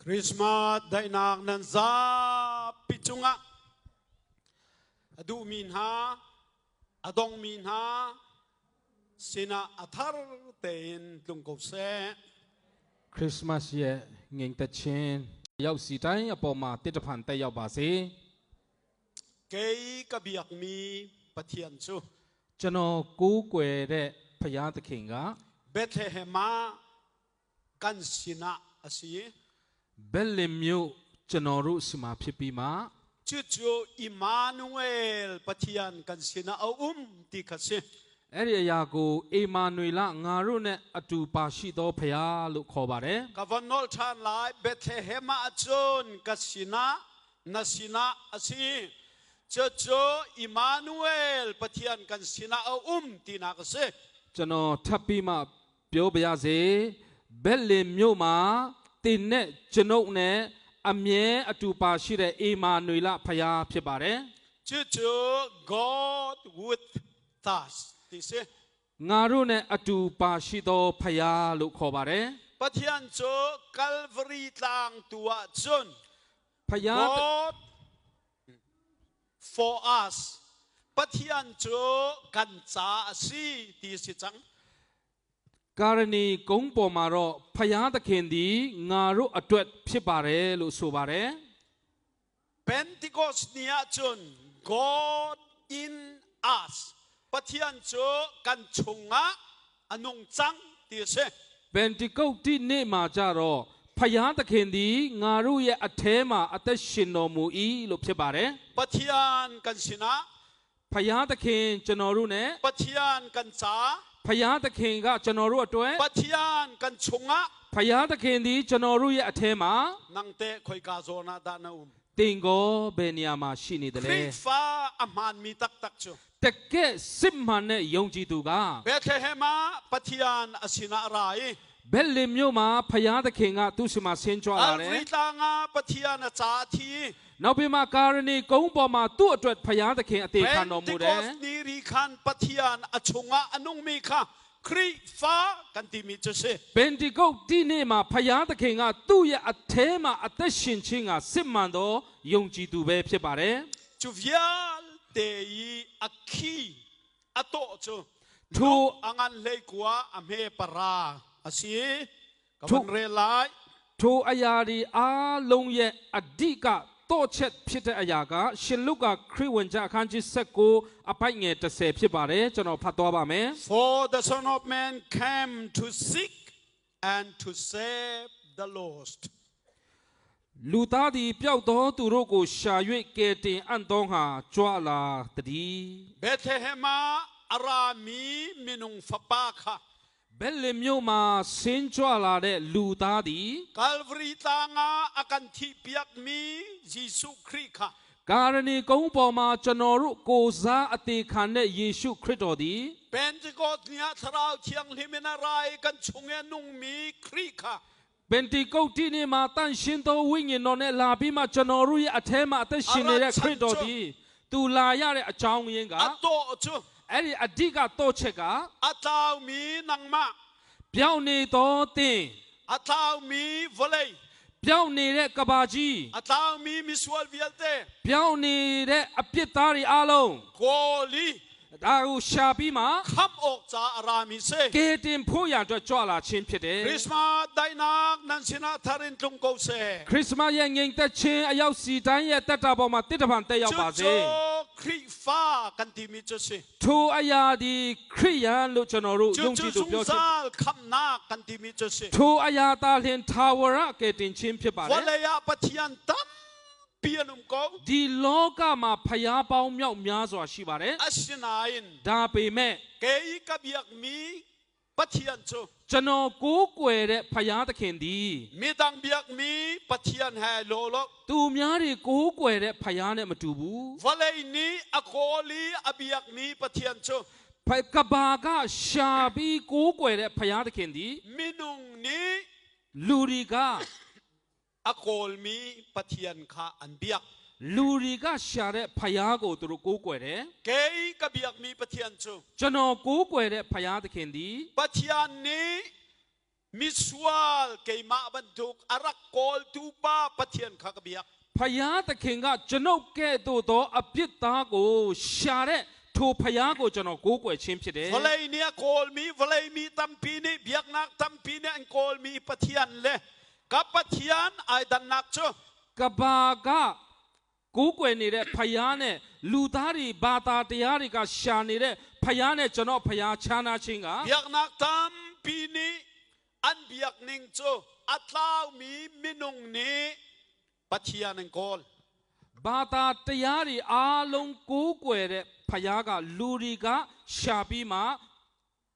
Christmas dai nak nan za pichunga adu min ha adong min ha sina athar tein tlungkau se Christmas ye ngeng ta chin yauk si tai apaw ma tit phan tai yauk ba se kei kabiak mi pathian chu chano ku kwe de phaya takhin ga Bethlehem kan sina asi Bethlehem myu chano ru sima phit pi ma chu Emmanuel pathian kan sina ti khase အဲ့ဒီအရာကိုအေမာနွေလငါတို့နဲ့အတူပါရှိသောဖယားလို့ခေါ်ပါတယ် Kavanol chan lai Bethlehem achon kasina nasina asi cho Emmanuel pathian kan sina tina kase ကျွန်တော်ထပ်ပြီးမှပြောပြရစေဘက်လင်မြို့မှာတင်နဲ့ကျွန်ုပ်နဲ့အမြဲအတူပါရှိတဲ့အေမာနွေလဖယားဖြစ်ပါတယ် cho God with us this ငါတို့နဲ့အတူပါရှိသောဖယားလို့ခေါ်ပါတယ် pathian cho Calvary tang tua chon ဖယား God for us pathian cho kan cha asi ti si chang ကာရဏီကုန်းပေါ်မှာတော့ဖယားသခင်သည်ငါတို့အတွက်ဖြစ်ပါတယ်လို့ဆိုပါတယ် Pentecost nia chun God in us pathian cho kan chunga anung chang ti se ပန်တီကုတ်တိနေ့မှာကြတော့ဖယားသခင်သည်ငါတို့ရဲ့အထဲမှာအသက်ရှင်တော်မူ၏လို့ဖြစ်ပါတယ် pathian kan sina ဖယားသခင်ကျွန်တော်တို့နဲ့ pathian kan cha ဖယားသခင်ကကျွန်တော်တို့အတွက် pathian kan chunga ဖယားသခင်သည်ကျွန်တော်တို့ရဲ့အထဲမှာ nangte khoi ka zona da na တင်ကိုဘယ်နေရာမှာရှိနေတယ်လဲ Krifa aman mi tak tak chu တကယ်စစ်မှန်တဲ့ယုံကြည်သူက Bethlehem pathian asina rai ဘက်လင်မြို့မှာဖယားသခင်ကသူ့စီမှာဆင်းကြွလာတယ် Alritanga pathian cha thi နောက်ပြီးမှကာရဏီကုန်းပေါ်မှာသူ့အတွက်ဖယားသခင်အသေးခံတော်မူတယ် Pentecost ni ri khan pathian achunga anung mi kha Krifa kan ti mi chu se ပန်တီကုတ်ဒီနေ့မှာဖယားသခင်ကသူ့ရဲ့အထဲမှာအသက်ရှင်ခြင်းကစစ်မှန်သောယုံကြည်သူပဲဖြစ်ပါတယ် Chuvial te akhi ato chu Thu angan leikwa amhe para asi kavan re lai ထိုအရာဒီအားလုံးရဲ့အဓိကတော့ချက်ဖြစ်တဲ့အရာကရှင်လုကာခရစ်ဝင်ကျမ်းအခန်းကြီး19အပိုက်ငယ်30ဖြစ်ပါတယ်ကျွန်တော်ဖတ်သွားပါမယ် For the Son of Man came to seek and to save the lost လူသားသည်ပျောက်သောသူတို့ကိုရှာ၍ကယ်တင်အံ့သောငါကြွလာတည်း Bethlehem arami minung fapakha ဘယ်လင်မြို့မှာဆင်းကြွလာတဲ့လူသားသည် Calvary tanga akan thi piak mi Jesu Christ ကာရဏီကုန်းပေါ်မှာကျွန်တော်တို့ကိုစားအသေးခံတဲ့ယေရှုခရစ်တော်သည် Pentecost nia tharau thiang hlimena rai kan chunge nung mi Christ ပန်တီကုတ်ဒီနေ့မှာတန်ရှင်သောဝိညာဉ်တော်နဲ့လာပြီးမှကျွန်တော်တို့ရဲ့အထဲမှာအသက်ရှင်နေတဲ့ခရစ်တော်သည်သူလာရတဲ့အကြောင်းရင်းက ato chu အဲ့ဒီအဓိကတော့ချက်က ataw mi nangma ပြောင်းနေသောသင် ataw mi volei ပြောင်းနေတဲ့ကဘာကြီး ataw mi miswal vialte ပြောင်းနေတဲ့အပြစ်သားတွေအားလုံး koli ဒါကိုရှာပြီးမှ kham ok cha arami se ကယ်တင်ဖို့ရအတွက်ကြွလာခြင်းဖြစ်တယ် Christmas dainak nan sina tharin tlungko se ခရစ်စမတ်ရဲ့ငြိမ်သက်ခြင်းအရောက်စီတိုင်းရဲ့တက်တာပေါ်မှာတစ်တပံတက်ရောက်ပါစေ Krifa kan ti mi chu se ထိုအရာဒီခရိယန်လို့ကျွန်တော်တို့ယုံကြည်သူပြောချင် sal khamna kan ti mi chu se ထိုအရာသားလျင်ထာဝရကယ်တင်ခြင်းဖြစ်ပါတယ် walaya pathian tam pianum ko ဒီလောကမှာဖျားပေါင်းမြောက်များစွာရှိပါတယ် asinain ဒါပေမဲ့ kei kabiak mi pathian chu ကျွန်တော်ကိုးကွယ်တဲ့ဖျားသခင်သည် midang biak mi pathian ha lolo သူများတွေကိုးကွယ်တဲ့ဖျားနဲ့မတူဘူး walai ni akoli abiak mi pathian chu ကဘာကရှာပြီးကိုးကွယ်တဲ့ဖျားသခင်သည် minung ni လူတွေက akol mi pathian kha an biak လူတွေကရှာတဲ့ဖျားကိုသူတို့ကိုးကွယ်တယ် kei kabiak mi pathian chu ကျွန်တော်ကိုးကွယ်တဲ့ဖျားသခင်သည် pathian ni มิสวาลเกยมาบรรทุกอารักโกลตูปาปะเทียนขากเบียก พยาตะเข่งก็จะนกแก่ตัวโตอภิตาโกชาเรทูพยาโกจะนกกูกวยชิมชิเด วลัยเนี่ยโกลมีวลัยมีตัมปีนี่เบียกนักตัมปีนี่อันโกลมีปะเทียนเลยกับปะเทียนไอ้ดันนักจ้ะ กบากะกูกวยนี่เรพยาเนี่ยลูตารีบาตาเตียริกาชานี่เรพยาเนี่ยจะนกพยาชานาชิงกะ เบียกนักตัมปีนี่อันเบียกนิงจ้ะอัตลาวมีมินุงนี้ปะเทียนอันโกล บาตาเตียริอาลงกูกวยเรพยากะลูริกาชาปีมา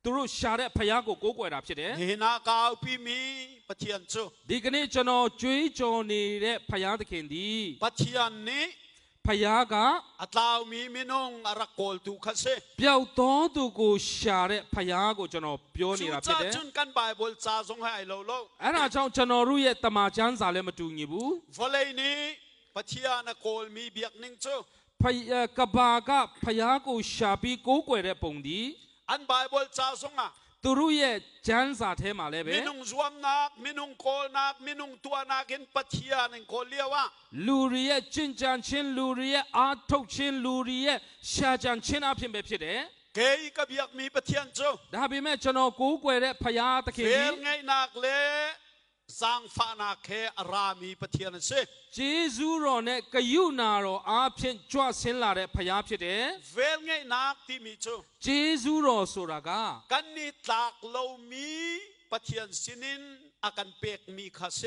ตุรุชาเรพยาโกกูกวยรับชิเด เฮนากาวปีมีปะเทียนจ้ะ ဒီကနေ့ကျွန်တော်ကြွေးကြော်နေတဲ့ဖယားသခင်ဒီ ปะเทียนนี้ ဖယားက อัตลาวมีมินุงอารักโกลตูคัสเซ ပျောက်တော်သူကိုရှာတဲ့ဖယားကိုကျွန်တော်ပြောနေ ชู တာဖြစ် จ้า တယ် จุนกันไบเบิลจ้าทรงให้ไอ้เราโลก အဲ့ဒါကြောင့်ကျွန်တော်တို့ရဲ့တမန်ကျမ်းစာလည်းမတူညီဘူး วลัยนี้ปะเทียนโกลมีเบียกนิงจ้ะ ဖယားကဘာကဖယားကိုရှာပြီးကိုးကွယ်တဲ့ပုံဒီ อันไบเบิลจ้าทรงอ่ะ သူတို့ရဲ့ကျမ်းစာထဲမှာလည်းပဲ มินุงรวมนักมินุงโกลนักมินุงตัวนักเห็นปะเทียนโกลเลียวว่า လူတွေရဲ့ကြင်ကြံခြင်းလူတွေရဲ့အားထုတ်ခြင်းလူတွေရဲ့ရှာကြံခြင်းအဖြစ်ပဲဖြစ်တယ် เกยกับเบียกมีปะเทียนจ้ะ ဒါပေမဲ့ကျွန်တော်ကိုးကွယ်တဲ့ဖယားသခင် เฟ ဒီ ลไงนักเลสังฟานาเคอารามีปะเทียนเซ ဂျေဇူးတော်နဲ့ဂယုဏတော်အားဖြင့်ကြွဆင်းလာတဲ့ဖရားဖြစ်တယ် เฟลไงนักที่มีจ้ะ ။ဂျေဇူးတော်ဆိုတာက กันนี่ตากเรามีปะเทียนสินินอากันเปกมีคาเซ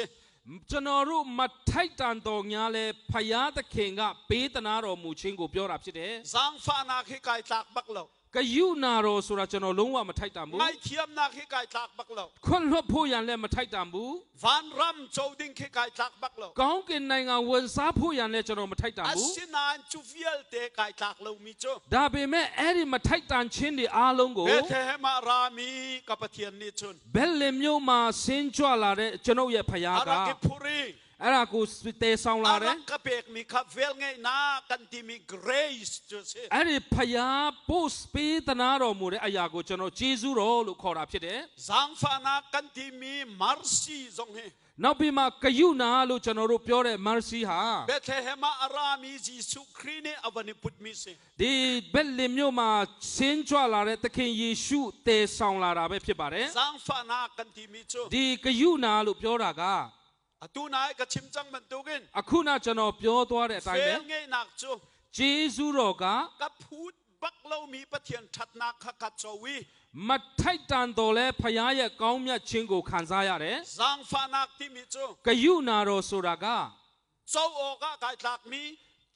ကျွန်တော်တို့မထိုက်တန်တော်များလဲဖရားသခင်ကပေးသနာတော်မူခြင်းကိုပြောတာဖြစ်တယ် สังฟานาเคกายตากบักเรา ။ဂယုဏတော်ဆိုတာကျွန်တော်လုံးဝမထိုက်တန်ဘူး ไม่เทียมนาเคกายตากบักเรา ။ခွန့်လွတ်ဖို့ရန်လည်းမထိုက်တန်ဘူး วันรัมโจดิงเคกายตากบักเรา ။ကောင်းကင်နိုင်ငံဝန်စားဖို့ရန်လည်းကျွန်တော်မထိုက်တန် อา ဘူး สินานจูเฟียลเตกายตากเรามีจ้ะ ။ဒါပေမဲ့အဲ့ဒီမထိုက်တန်ခြင်းတွေအားလုံးကို เบเทเฮมารามีกับปะเทียนนี่จุน ဘယ်လင်မျိုးမှာဆင်းကြွလာတဲ့ကျွန်ုပ်ရဲ့ဖရား อา က รักพุรี အဲ့ဒါကိုတေဆောင်လာ อา တ รั ယ် กกะเปกมีคาเฟลไงนากันที่มีเกรซจ้ะเซ အဲ့ဒီဖယား post ပေးသနာတော်မူတဲ့အရာကိုကျွန်တော်ဂျေဇုတော်လို့ခေါ်တာဖြစ်တယ် สังฟานากันที่มีมาร์ซีจงเฮ ။နောက်ပြီးမှဂယုဏလို့ကျွန်တော်တို့ပြောတဲ့ mercy ဟာ เบเทเฮมาอารามีจีสุครีเนอวันนี้พุทธมิเซ ဒီဘက်လင်မြို့မှာဆင်းကြွလာတဲ့သခင်ယေရှုတည်ဆောင်လာတာပဲဖြစ်ပါတယ် สังฟานากันที่มีจ้ะ ။ဒီဂယုဏလို့ပြောတာက อตูนายกับชิมจังมันตุกิน အခုနကျွန်တော်ပြောသွားတဲ့အ เฟ တိုင်းပဲ ลไงนักจ้ะ ဂျေဇုတော်က กับพูดบักเรามีปะเทียนทัดนักขัดโจวี မထိုက်တန်တော်လဲဖယားရဲ့ကောင်းမြတ်ခြင်းကိုခံစားရတယ် สังฟานาที่มีจ้ะ ။ဂယုဏတော်ဆိုတာက โจโอกะกายลักมี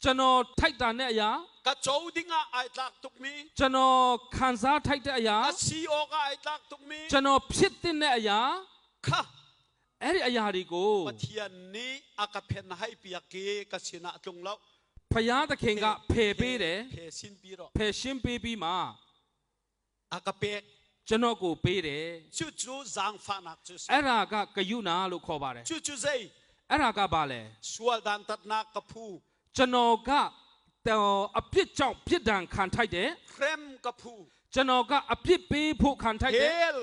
ကျွန်တော်ထိုက်တန်တဲ့အရာ กับโจดิงะไอลักตุกมี ကျွန်တော်ခံစားထိုက်တဲ့အရာ กับซีโอกะไอลักตุกมี ကျွန်တော်ဖြစ်တဲ့အရာ ค่ะ အဲ့ဒီအရာတွေကို ปะเทียนนี้อากาเพนให้เปียกเกกับสินะตรงแล้ว ဖယားသခင်ကဖယ်ပေးတယ် เพสินปีรอ ဖယ်ရှင်းပေးပြီးမှ อากาเปก ကျွန်တော်ကိုပေးတယ် จู่จู่สังฟานาจุเซ အဲ့ဒါကဂယုဏလို့ခေါ်ပါတယ် จู่จู่เซ အဲ့ဒါကဘာလဲ ชัวดันตัดนักกับผู้ ကျွန်တော်ကအပြစ်ကြောင့်ပြစ်ဒဏ်ခံထိုက်တယ် เครมกับผู้ ကျွန်တော်ကအပြစ်ပေးဖို့ခံထိုက် เฮ တယ် ล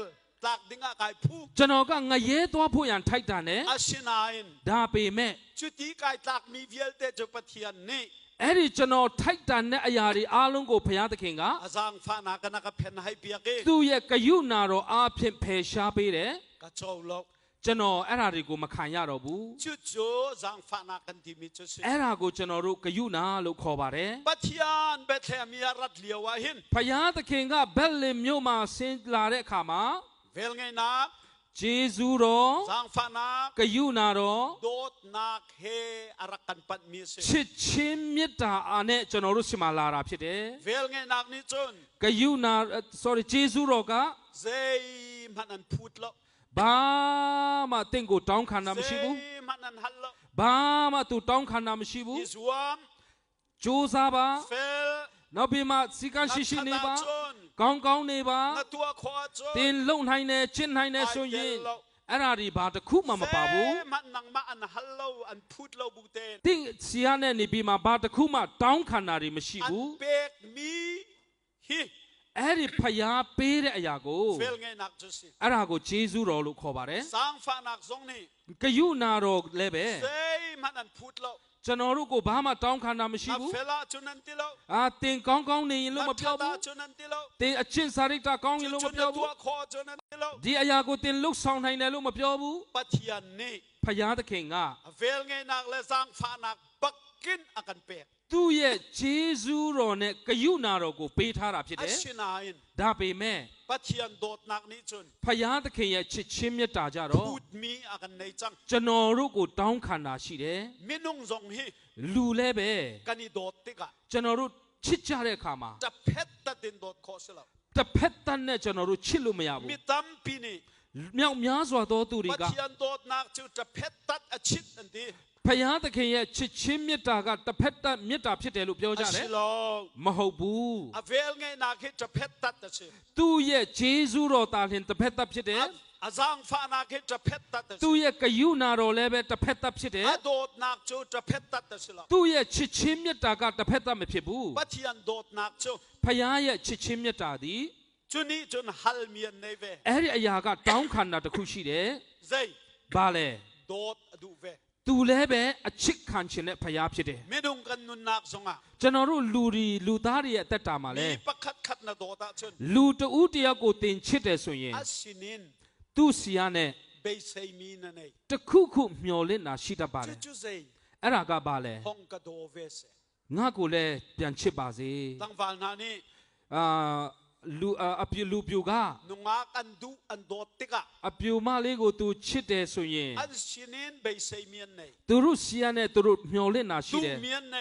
ตักดิงะกายผู้ ကျွန်တော်ကငရဲသွားဖို့ရန်ထိုက်တာနဲ့ อาชินายน ဒါပေမဲ့ จุดที่กายตักมีเวียลเตจุปะเทียนนี้ အဲ့ဒီကျွန်တော်ထိုက်တန်တဲ့အရာတွေအားလုံးကိုဘုရားသခင်က อาสังฟานากันนักเพนให้เปียกเก သူ့ရဲ့ဂယုဏတော်အားဖြင့်ဖယ်ရှားပေးတယ် กับโจโลก ကျွန်တော်အဲ့ဒါတွေကိုမခံရတော့ဘူး จู่จู่สังฟานากันที่มีจุเซ အဲ့ဒါကိုကျွန်တော်တို့ဂယုဏလို့ခေါ်ပါတယ် ปะเทียนเบเทมีอารัดเลียววาหิน ဖယားသခင်ကဘက်လင်မြို့မှာဆင်းလာတဲ့အခါမှာ เวลไงนัก ဂျေဇုတော် สังฟานา ဂယုဏတော် โดดนักเฮอารักกันปัดมีเซ ချစ်ချင်းမေတ္တာအားနဲ့ကျွန်တော်တို့ဆီမှာလာတာဖြစ်တယ် เวลไงนักนี่จุน ဂယုဏ sorry ဂျေဇုတော်က เซมันอันพูดแล้ว ဘာမှတင့်ကိုတောင်းခံတာမရှိဘူး มันอันฮัลแล้ว ဘာမှသူတောင်းခံတာမရှိဘူး อิสวาม ကြိုးစားပါ เฟล နောက်ပြီးမှစီကံရှိရှိနေပါ จุน ကောင်းကောင်းနေပါ นัตัวขวาจุน တင်လုံနိုင်တယ်ချစ်နိုင်တယ်ဆိုရင်အဲ့ဒါဒီဘာတစ်ခုမှမပါဘူး มันนังมาอันฮัลแล้วอันพูดแล้วบุเตน တင့်စီရနဲ့နေပြီးမှဘာတစ်ခုမှတောင်းခံတာတွေမရှိ อัน ဘူး เบกมีฮิ အဲ့ဒီဖျားပေးတဲ့အရာကို เวลไงนักจุสิ အဲ့ဒါကိုဂျေဇုတော်လို့ခေါ်ပါတယ် สร้างฝานักทรงนี่ ဂယုနာတော်လည်းပဲ เซมันอันพูดแล้ว ကျွန်တော်တို့ကိုဘာမှတောင်းခံတာမရှိ นับ ဘူး เฟลาจุนันติแล้ว တင်ကောင်းကောင်းနေရင်လို့ นั မ บ ပြော ชาดา ဘူး จุนันติแล้ว တင်အချင်းစာရိတ္တကောင်းရင်လို့မ จุนั ပြော นตั ဘူး วคอจุนันติแล้ว ဒီအရာကိုတင်လှုပ်ဆောင်နိုင်တယ်လို့မပြောဘူး ปัจจัยนี้ ဖျားသခင်က เวลไงนักและสร้างฝานักปักกินอากันเปก သူ့ရဲ့ဂျေဇုတော်နဲ့ဂယုနာတော်ကိုပေးထားတာဖြစ် อั တယ် ชนาอิน ဒါပေမဲ့ ปัจจัยโดดนักนี้จุน ဖျားသခင်ရဲ့ချစ်ချင်းမြတ်တာကြတော့ พูดมีอากันในจัง ကျွန်တော်တို့ကိုတောင်းခံတာရှိတယ် มินุงทรงฮี လူလည်းပဲ กันนี่โดดติกะ ကျွန်တော်တို့ချစ်ကြတဲ့အခါမှာ จะเพชรตัดดินโดดคอสลับ တစ်ဖက်သက်နဲ့ကျွန်တော်တို့ချစ်လို့မရဘူး มีตั้มปีนี่ မြောက်များစွာသောသူတွေ ปัจ က จัยโดดนักจุจะเพชรตัดอาชิตอันดี ဖျားသခင်ရဲ့ချစ်ချင်းမြတ်တာကတစ်ဖက်သက်မြတ်တာဖြစ်တယ်လို့ပြောကြ อา တယ် ชิลอง မဟုတ်ဘူး อเวลไงนักที่จะเพชรตัดอาชิ သူ့ရဲ့ဂျေဇုတော်တာလင်တစ်ဖက်သက်ဖြစ်တယ် อาจางฟ้านักที่จะเพชรตัดอาชิ သူ့ရဲ့ဂယုနာတော်လည်းပဲတစ်ဖက်သက်ဖြစ်တယ် อาโดดนักจุจะเพชรตัดอาชิลอง သူ့ရဲ့ချစ်ချင်းမြတ်တာကတစ်ဖက်သက်မဖြစ်ဘူး ปัจจัยโดดนักจุ ဖျားရဲ့ချစ်ချင်းမြတ်တာသည် จุนี่จุนฮัลเมียนในเว အဲ့ဒီအရာကတောင်းခံတာတစ်ခုရှိတယ် เซ ဘာလဲ โดดดูเว သူလည်းပဲအချစ်ခံခြင်းနဲ့ဖျားဖြစ်တယ် มินุงกันนุนนักทรงอ่ะ ကျွန်တော်တို့လူသားတွေရဲ့အသက်တာမှာ มี လဲ ปักขัดขัดนะโดดอ่ะจุน လူတဦးတယောက်ကိုတင်ချစ်တယ်ဆိုရင် อาชินิน သူ့စီရနဲ့ เบย์เซมีนั่นเอง တစ်ခုခုမျော်လင့်တာရှိတတ်ပါတ จุ ယ် จุเซ အဲ့ဒါကဘာလဲ ฮองกะโดเวเซ ငါကိုလည်းပြန်ချစ်ပါစေ ตั้งฟานานี่ အပြူလူပြူက นุงากันดูอันโดดติกะ အပြူမလေးကိုသူချစ်တယ်ဆိုရင် อาชินินเบย์เซมีนเน သူတို့စီရနဲ့သူတို့မျော်လင့်တာရှိ ดู တယ် มีนเน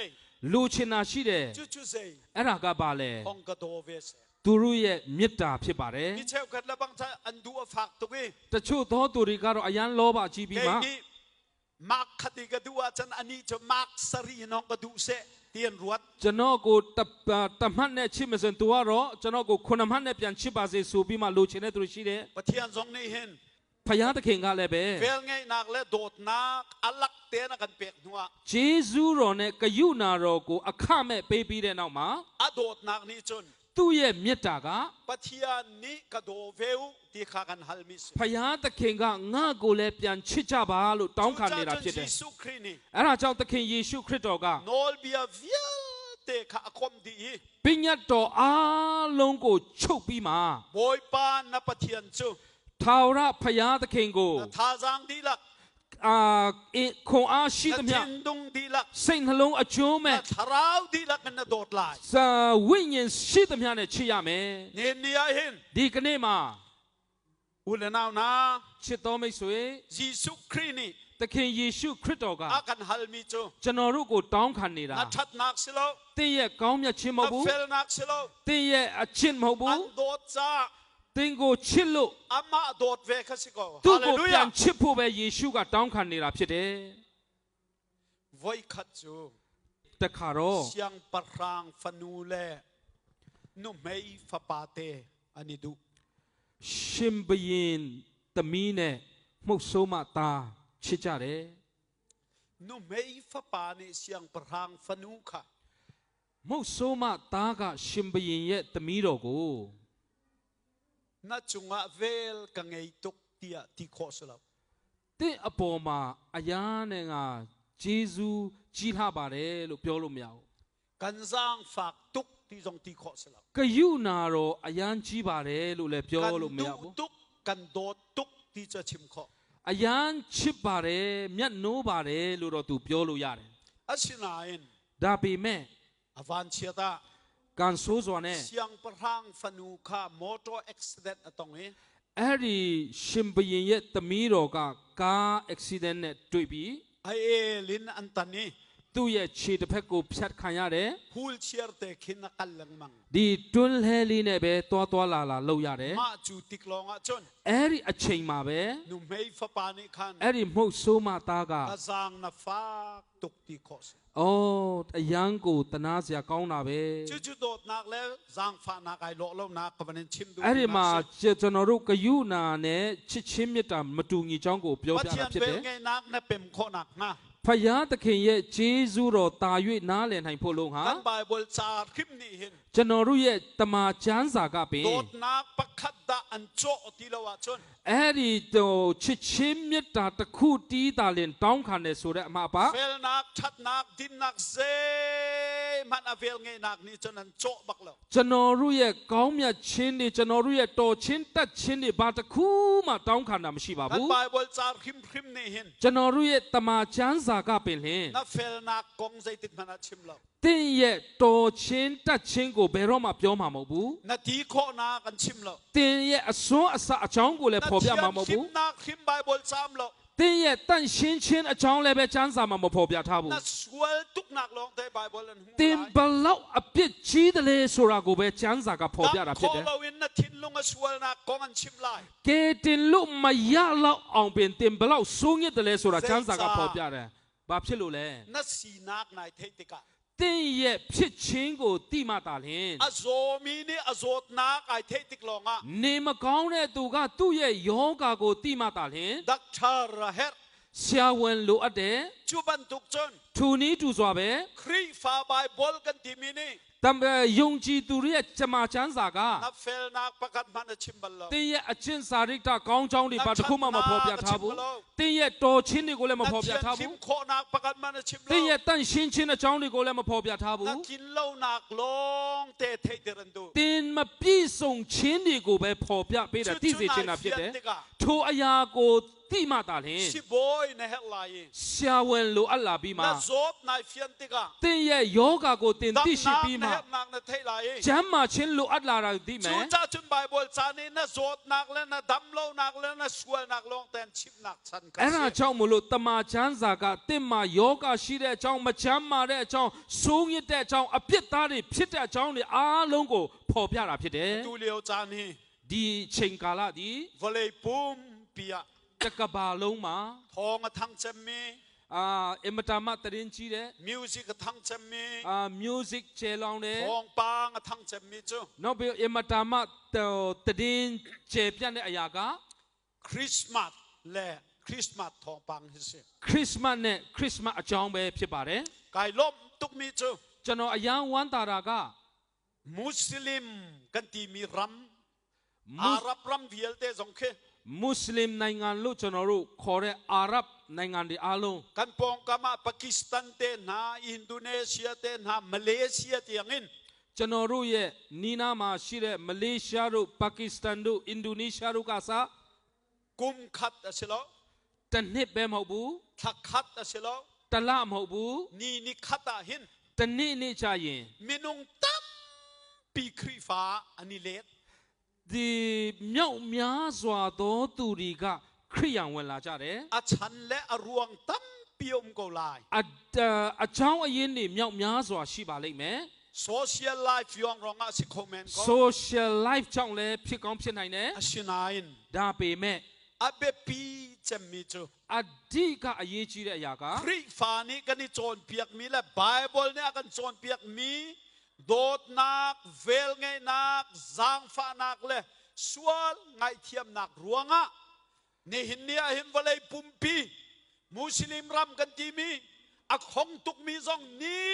လူချင်တာရှိတယ် จุจุเซ အဲ့ဒါကဘာလဲ ฮองกะโดเวเซ သူတို့ရဲ့မေတ္တာဖြစ်ပါတယ် มีเชลกัดละบังทะอันดูอฝากตุกี တချို့သောသူတွေကတော့အယံလောဘကြီးပြီး เก မှ นี่มักคติกะดูอาจันอันนี้จะมักสรีนองกะดูเซเตียนรวด ကျွန်တော်ကိုတမှတ်နဲ့ချစ်မစင်သူကတော့ကျွန်တော်ကိုခုနမှတ်နဲ့ပြန်ချစ်ပါစေဆိုပြီးမှလိုချင်တဲ့သူတွေရှိတယ် ปะเทียนทรงนี่เห็น ဖယားသခင်ကလည်းပဲ เวลไงนักและโดดนักอลักเตนะกันเปกนัว ဂျေဇုတော်နဲ့ဂယုနာတော်ကိုအခမဲ့ပေးပြီးတဲ့နောက်မှာ อะโดดนักนี่จุน သူ့ရဲ့မေတ္တာက ปะเทียนนี่กะโดเวลตีขากันฮัลมิส ဖယားသခင်ကငါ့ကိုလည်းပြန်ချစ်ကြပါလို့တောင်းခံနေတာဖြစ်တယ် เยซูคริสต์นี่ အဲ့ဒါကြောင့်သခင်ယေရှုခရစ်တော်က โนลเบียเวียเตขาอคมดี ပညတ်တော်အားလုံးကိုချုပ်ပြီးမှ บอยปานนะปะเทียนจุ ထာဝရဖယားသခင်ကို นะทาจางดีลัก ခွန်အားရှိသ นะ မျှ ทินดุงดีลัก စိတ်နှလုံးအကျွမ်းမဲ့ นะทาราวดีลักนะโดดลาย ဝိညာဉ်ရှိသမျှနဲ့ချစ်ရမယ် เนเนียเห็น ဒီကနေ့မှာ อุลนาวนา ချစ်တော်မိတ်ဆွေ เยซูคริสต์นี่ သခင်ယေရှုခရစ်တော်က อากันฮัลมิจุ ကျွန်တော်တို့ကိုတောင်းခံနေတာ นะทัดนักสิโล သင်ရဲ့ကောင်းမြတ်ခြင်းမဟုတ် นะ ဘူး เฟลนักสิโล သင်ရဲ့အချစ်မဟုတ် อั ဘူး นโดดจ้า သင်ကိုချစ်လို့ อามาโดดเวคสิโก သူ့ ฮาเล ကို ลู ပြ ยา န်ချစ်ဖို့ပဲယေရှုကတောင်းခံနေတာဖြစ်တယ် ไว้ขัดจู တခါတော့ เสียงปรางฟนูเลนุ่มไม่ฟปาเตอันนี้ดู ရှင်ဘရင်သမီးနဲ့မှုတ်ဆိုးမသားချစ်ကြတယ် นุ่มไม่ฟปานี่เสียงปรางฟนูค่ะ မှုတ်ဆိုးမသားကရှင်ဘရင်ရဲ့သမီးတော်ကို น่าจุงะเวลกังไงตุกเตียที่โคสลับ တင့်အပေါ်မှာအယားနဲ့ငါဂျေဇူးကြီးလှပါတယ်လို့ပြောလို့မရဘူး กันสร้างฝากตุกที่ตรงที่โคสลับ ဂယုနာတော်အယံကြီးပါတယ်လို့လည်းပြော กัน လို့မ ดู ရဘူး ตุกกันโดดตุกที่จะชิมโค အယံချစ်ပါတယ်မြတ်နိုးပါတယ်လို့တော့သူပြောလို့ရတယ် อาชินาอิน ဒါပေမဲ့ อวันเชียตา ကန်ဆိုးစွာနဲ့ เสียงปรางฟนูค่ะมอเตอร์อุบิเหตุตรงนี้ အဲ့ဒီရှင်ဘရင်ရဲ့သမီးတော်ကကားအက်ဆီဒန့်နဲ့တွေ့ပြီး ไอเอลินอันตันนี้ သူ့ရဲ့ခြေတစ်ဖက်ကိုဖြတ်ခံရတယ် ฮูลเชียร์เตคินนักลังมัง ဒီတွန်းလှဲလေးနဲ့ပဲတွားတွားလာလာလှုပ်ရတယ် มาจูติกลองอ่ะจน အဲ့ဒီအချိန်မှာပဲ นุ่มไม่ฟปานิคัน အဲ့ဒီမှုတ်ဆိုးမသားက กะซางนาฟากตุกติโคส အော်အယံကိုတနာစရာကောင်းတာပဲ จูจูโดดนักแล้วซางฟานักไอโลแล้วนักกับมันชิมดู အဲ့ဒီမှာကျွန်တော်တို့ဂယုနာနဲ့ချစ်ချင်းမြတ်တာမတူညီကြောင်းကိုပြော ปัจ ပြ จั တာ ย ဖြစ် เป็ တ น ယ် ไงนักนะเป็นโคนักนะ တ พยาตะเคียนเจซูโรตายุนาเลนให้พลงฮะ กันไบเบิลจาร์คริมนี่เห็น จนรู้เยตมาจันสากาเป็น โดดนักปักขัดดาอันโจติลาวาชน เอริโตชิชิมิตาตะคูตีตาเลนต้องขันเนสุเรมาปะ เฟลนักชัดนักดินนักเซมันอเวลเงนักนี่จนนั้นโจบักแล้ว จนรู้เยก้าวมีชินดิจนรู้เยโตชินตัดชินดิบาตะคูมาต้องขันนามชิบา กัน บู ไบเบิลจาร์คริมนี่เห็น จนรู้เยตมาจันสากาเป็นเลน นักเฟลนักกงใจติดมันชิมแล้ว ติเยโตชินตัดชินกูเบรมาเปียวมาโมบู นาทีโคนากันชิมแล้ว ติเยอสวอสะจองกูเลยพอเปียมาโม คิ บู มนักคิมไบเบิลจามแล้ว ติเยตันชินชินจองเลยเบจันสามาโมพอเปียท่าบู นักสวลตุกนักลองแต่ไบเบิลนั้น ติมบลาวอภิจีดเลยสุรากูเบจันสากาพอเปียรับ โค ผิดเด ลาวินนักทินลงสวลนักกงอันชิมไล เกตินลุมายาลาองเป็นติมบลาวสูงยิ่งเลยสุราจันสากาพอเปียเดบาพิลุเลย นักสีนักนายเทติกา ติเยพิชิงกูตีมาตาเลน อโซมีนี่อโซตนักไอเทติกลองอ่ะ เนมก้าวเนี่ยตูก็ตู้เย่ยองกากูตีมาตาเลน ดักชาระเฮร เสียวันลูอัดเด จูบันทุกจน ทูนี้ทูสวาเบ ครีฟาไบเบิลกันทีมินี่ ตัมเบยงจีตูเรียจะมาจันสากา นักเฟลนักประกันมันชิมบัลล ติเยอจินสาริกตากองจองดิบาตะคุมาพอเปียท่าบูติเยโตชินดิกูเลยมาพอเปียท่า คิ บู มโคนักประกันมันชิม ติเย แล้ว ตันชินชินจองดิกูเลยมาพอเปียท่าบู นักกินเหล้านักลงเตะเทเดรันดู ตินมาปีส่งชินดิกูไปพอเปียไปแต่ที่สิชินน่ะผิดเด้ทูอายากูตีมาตาเลน สิบอยในเฮลาย เสียวันลูอัลลาบีมา นักโซดในเฟียนติกา ติเยโยกากูตินที่สิบีมา นักในเทลาย จำมาชินลูอัลลาราดีไหม จูจ้าจุนไบเบิลจานี่นักโซดนักแล้วนักดำเหล้านักแล้วนักสวยนักลงแต่ชิมนักสันกั အဲ့ဒါကြောင့်မလို့တမချမ်းစာကတင့်မှာယောဂရှိတဲ့အကြောင်းမချမ်းမာတဲ့အကြောင်းစိုးရတဲ့အကြောင်းအပြစ်သားတွေဖြစ်တဲ့အကြောင်းတွေအားလုံးကိုဖော်ပြတာဖြစ်တယ် ดูเลียวจานี่ ဒီချိန်ကာလဒီ วอลเลย์ปุ่มปีย တကဘာလုံးမှာ ทองทั้งเจมี အင်မတာမတရင်ကြီးတယ် มิวสิกทั้งเจมี music ချေလောင်းတယ် ทองปางทั้งเจมีจู နောက်ပြီးအင်မတာမတရင်ချေပြတ်တဲ့အရာက คริสต์มาสและคริสต์มาสทองปางที่สิ ခရစ်မတ်နဲ့ခရစ်မတ်အကြောင်းပဲဖြစ်ပါတယ် กายล้มตุกมีจู ကျွန်တော်အယံဝမ်းတာတာက มุสลิมกันตีมีรัม မွ อาหรับรัมเวียลเตสงเค မွတ်စလင်နိုင်ငံလို့ကျွန်တော်တို့ခေါ်တဲ့အာရပ်နိုင်ငံတွေအားလုံး กันปองกามาปากีสถานเตนาอินโดนีเซียเตนามาเลเซียเตียงอิน ကျွန်တော်တို့ရဲ့နီးနားမှာရှိတဲ့မလေးရှားတို့ပါကစ္စတန်တို့အင်ဒိုနီးရှားတို့ကစား กุมขัดสิโล တစ်နှစ်ပဲမဟုတ်ဘူး ทักขัดสิโล တစ်လမဟုတ်ဘူး นี่นี่ขัดหิน တစ်နေ့နေ့ချရင် มินุงตั้มปีครีฟ้าอันนี้เล็ด ဒီမြောက်များစွာသောသူတွေကခရိယံဝင်လာကြတယ် อาชันและอรวงตั้มปีอมโกลาย အချောင်းအရင်းတွေမြောက်များစွာရှိပါလိม့်မယ် โซเชียลไลฟ์ยองรองอาสิคอมเมนต์ก็ social life ကြောင့်လည်းဖြစ်ကောင်းဖြစ်နိုင်တယ် อาชินายน ဒါပေမဲ့ อาเบปีจะมีจู အဓိကအရေးကြီးတဲ့အရာက ครีฟ้านี่กันนี่โจนเปียกมีและไบเบิลเนี่ยกันโจนเปียกมีโดดนักเวลไงนักจางฟ้านักเลยสวลไงเทียมนักรวงอ่ะนี่หินเนี่ยหินวะเลยปุ่มปีมุสลิมรำกันทีมีอักหงตุกมีซองนี้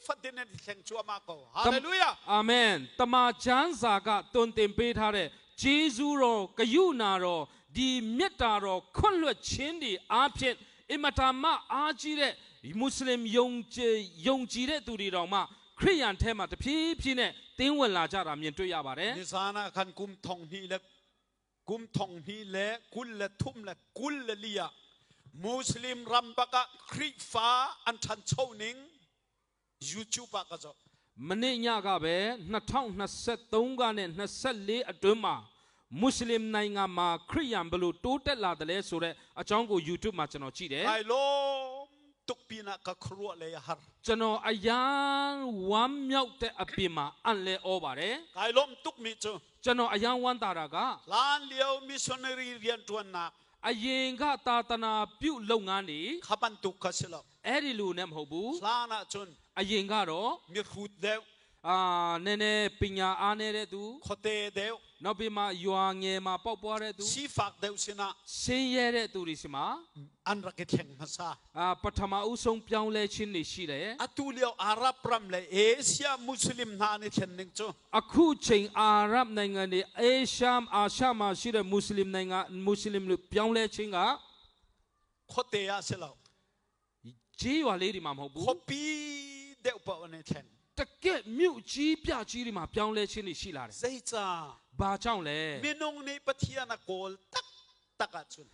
ฟัดดินในแข่งชัวมากกว่าฮาเลลูยา အာမင်တမချမ်းစာကတွင်တင်ပေးထားတဲ့ဂျေဇုတော်ဂယုဏတော်ဒီမြတ်တာတော်ခွန့်လွတ်ခြင်းဒီအားဖြင့်အင်မတာမအားကြီးတဲ့မွတ်စလင်ယုံကြည်တဲ့သူတွေတော်မှခရိယန်ထဲမှာတဖြည်းဖြည်းနဲ့တင်းဝင်လာကြတာမြင်တွေ့ရပါတယ် นิสานะคันกุมทองฮีและกุมทองฮีและกุลและทุ่มและกุลและเลียมุสลิมรำปะกะครีฟ้าอันทันเช่านิงยูทูปปะกะจ้ะ မနေ့ညကပဲ2023ကနေ24အတွင်းမှာမွတ်စလင်နိုင်ငံမှာခရိယန်ဘယ်လိုတိုးတက်လာတယ်လဲဆိုတဲ့အကြောင်းကို YouTube မှာကျွန်တော်ကြည့်တယ် ไอ้ลมตุกปีนักกะครัวเลยฮัร ကျွန်တော်အယံဝမ်းမြောက်တဲ့အပြင်မှာအံ့လဲဩပါတယ် ไอ้ลมตุกมีจู ကျွန်တော်အယံဝမ်းတာတာက ลานเลียวมิชชันนารีเรียนทวนนัก အရင်ကသာသနာပြုလုပ်ငန်းတွေ ขับันตุกกะสิลา အဲ့ဒီလိုနဲ့မဟုတ်ဘူး ลานะจุน အရင်ကတော့ มีรูดเดว နည်းနည်းပညာအားနည်းတဲ့သူ โคเตเดว နောက်ပြီးမှယွာငယ်မှာပေါက်ပွားတဲ့သူ si fak deu sina ဆင်းရဲတဲ့သူတွေစီမှာ an raketheng masa ပထမအဦးဆုံးပြောင်းလဲခြင်းတွေရှိတယ် atulio arab ram le asia muslim na ni chen ning chu အခုချိန်အာရပ်နိုင်ငံတွေအာရှမှာရှိတဲ့မွတ်စလင်နိုင်ငံမွတ်စလင်လူပြောင်းလဲခြင်းက khote ya selo ဂျေးရွာလေးတွေမှာမဟုတ်ဘူး khopi deu pa ne chen တကယ့်မြို့ကြီးပြကြီးတွေမှာပြောင်းလဲခြင်းတွေရှိလာတယ် zai cha ဘာကြောင့်လဲ minong ni pathian na kol tak taka chun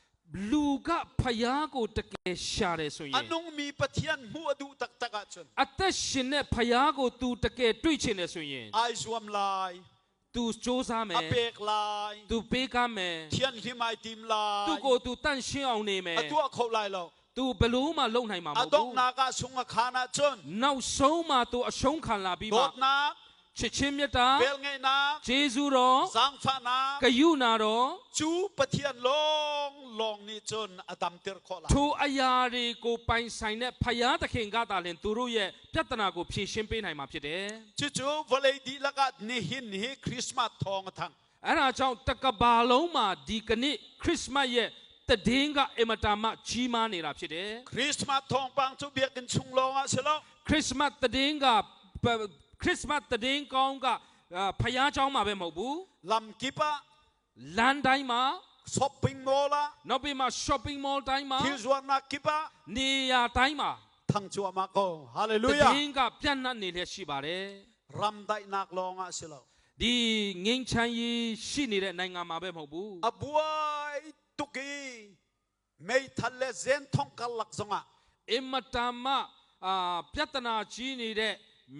လူကဖယားကိုတကယ်ရှာတယ်ဆိုရင် anong mi pathian mu adu tak taka chun အသက်ရှင်တဲ့ဖယားကို तू တကယ်တွေ့ချင်တယ်ဆိုရင် ai zuam lai तू စ조사မယ် apek lai तू ပေးကမ်းမယ် thian hi mai tim lai သူ့ကို तू တန့်ရှင်းအောင်နေမယ် atu khol lai lo तू ဘလို့မှလုံနိုင်မှာမဟုတ် adong ဘူး na ka sunga khana chun နောက်ဆုံးမှ तू အရှုံးခံလာပြီးမှ dot na ချစ်ချင်းမြတ်တာ bel ngai na ဂျေဇုတော် zang pha na ဂယုနာတော် chu pathian long ni chun adam ter khola ထိုအရာတွေကိုပိုင်ဆိုင်တဲ့ဖယားသခင်ကသာလျှင်သူတို့ရဲ့ပြဿနာကိုဖြေရှင်းပေးနိုင်မှာဖြစ်တယ် chu volei di laka ni hin hi christmas thong thang အဲ့ဒါကြောင့်တကဘာလုံးမှာဒီကနေ့ခရစ်စမတ်ရဲ့တည်င်းကအင်မတာမှကြီးမားနေတာဖြစ်တယ် christmas thong pang chu biak kin chung lo nga selo ခရစ်စမတ်တည်င်းကခရစ်စမတ်တည်င်းကောင်းကဖယားเจ้าမှာပဲမဟုတ်ဘူး lam kipa လမ်းတိုင်းမှာ shopping mall la နောက်ပြီးမှ shopping mall တိုင်းမှာ kilzwana kipa နေရာတိုင်းမှာ thang chu ma ko တ hallelujah ည်င်းကပြန့်နှံ့နေလျက်ရှိပါတယ် ram dai nak lo nga selo ဒီငိမ့်ချမ်းရေးရှိနေတဲ့နိုင်ငံမှာပဲမဟုတ်ဘူး abuai tuki mei thalle zen thong kalak zonga အင်မတန်မှပြဿနာကြီးနေတဲ့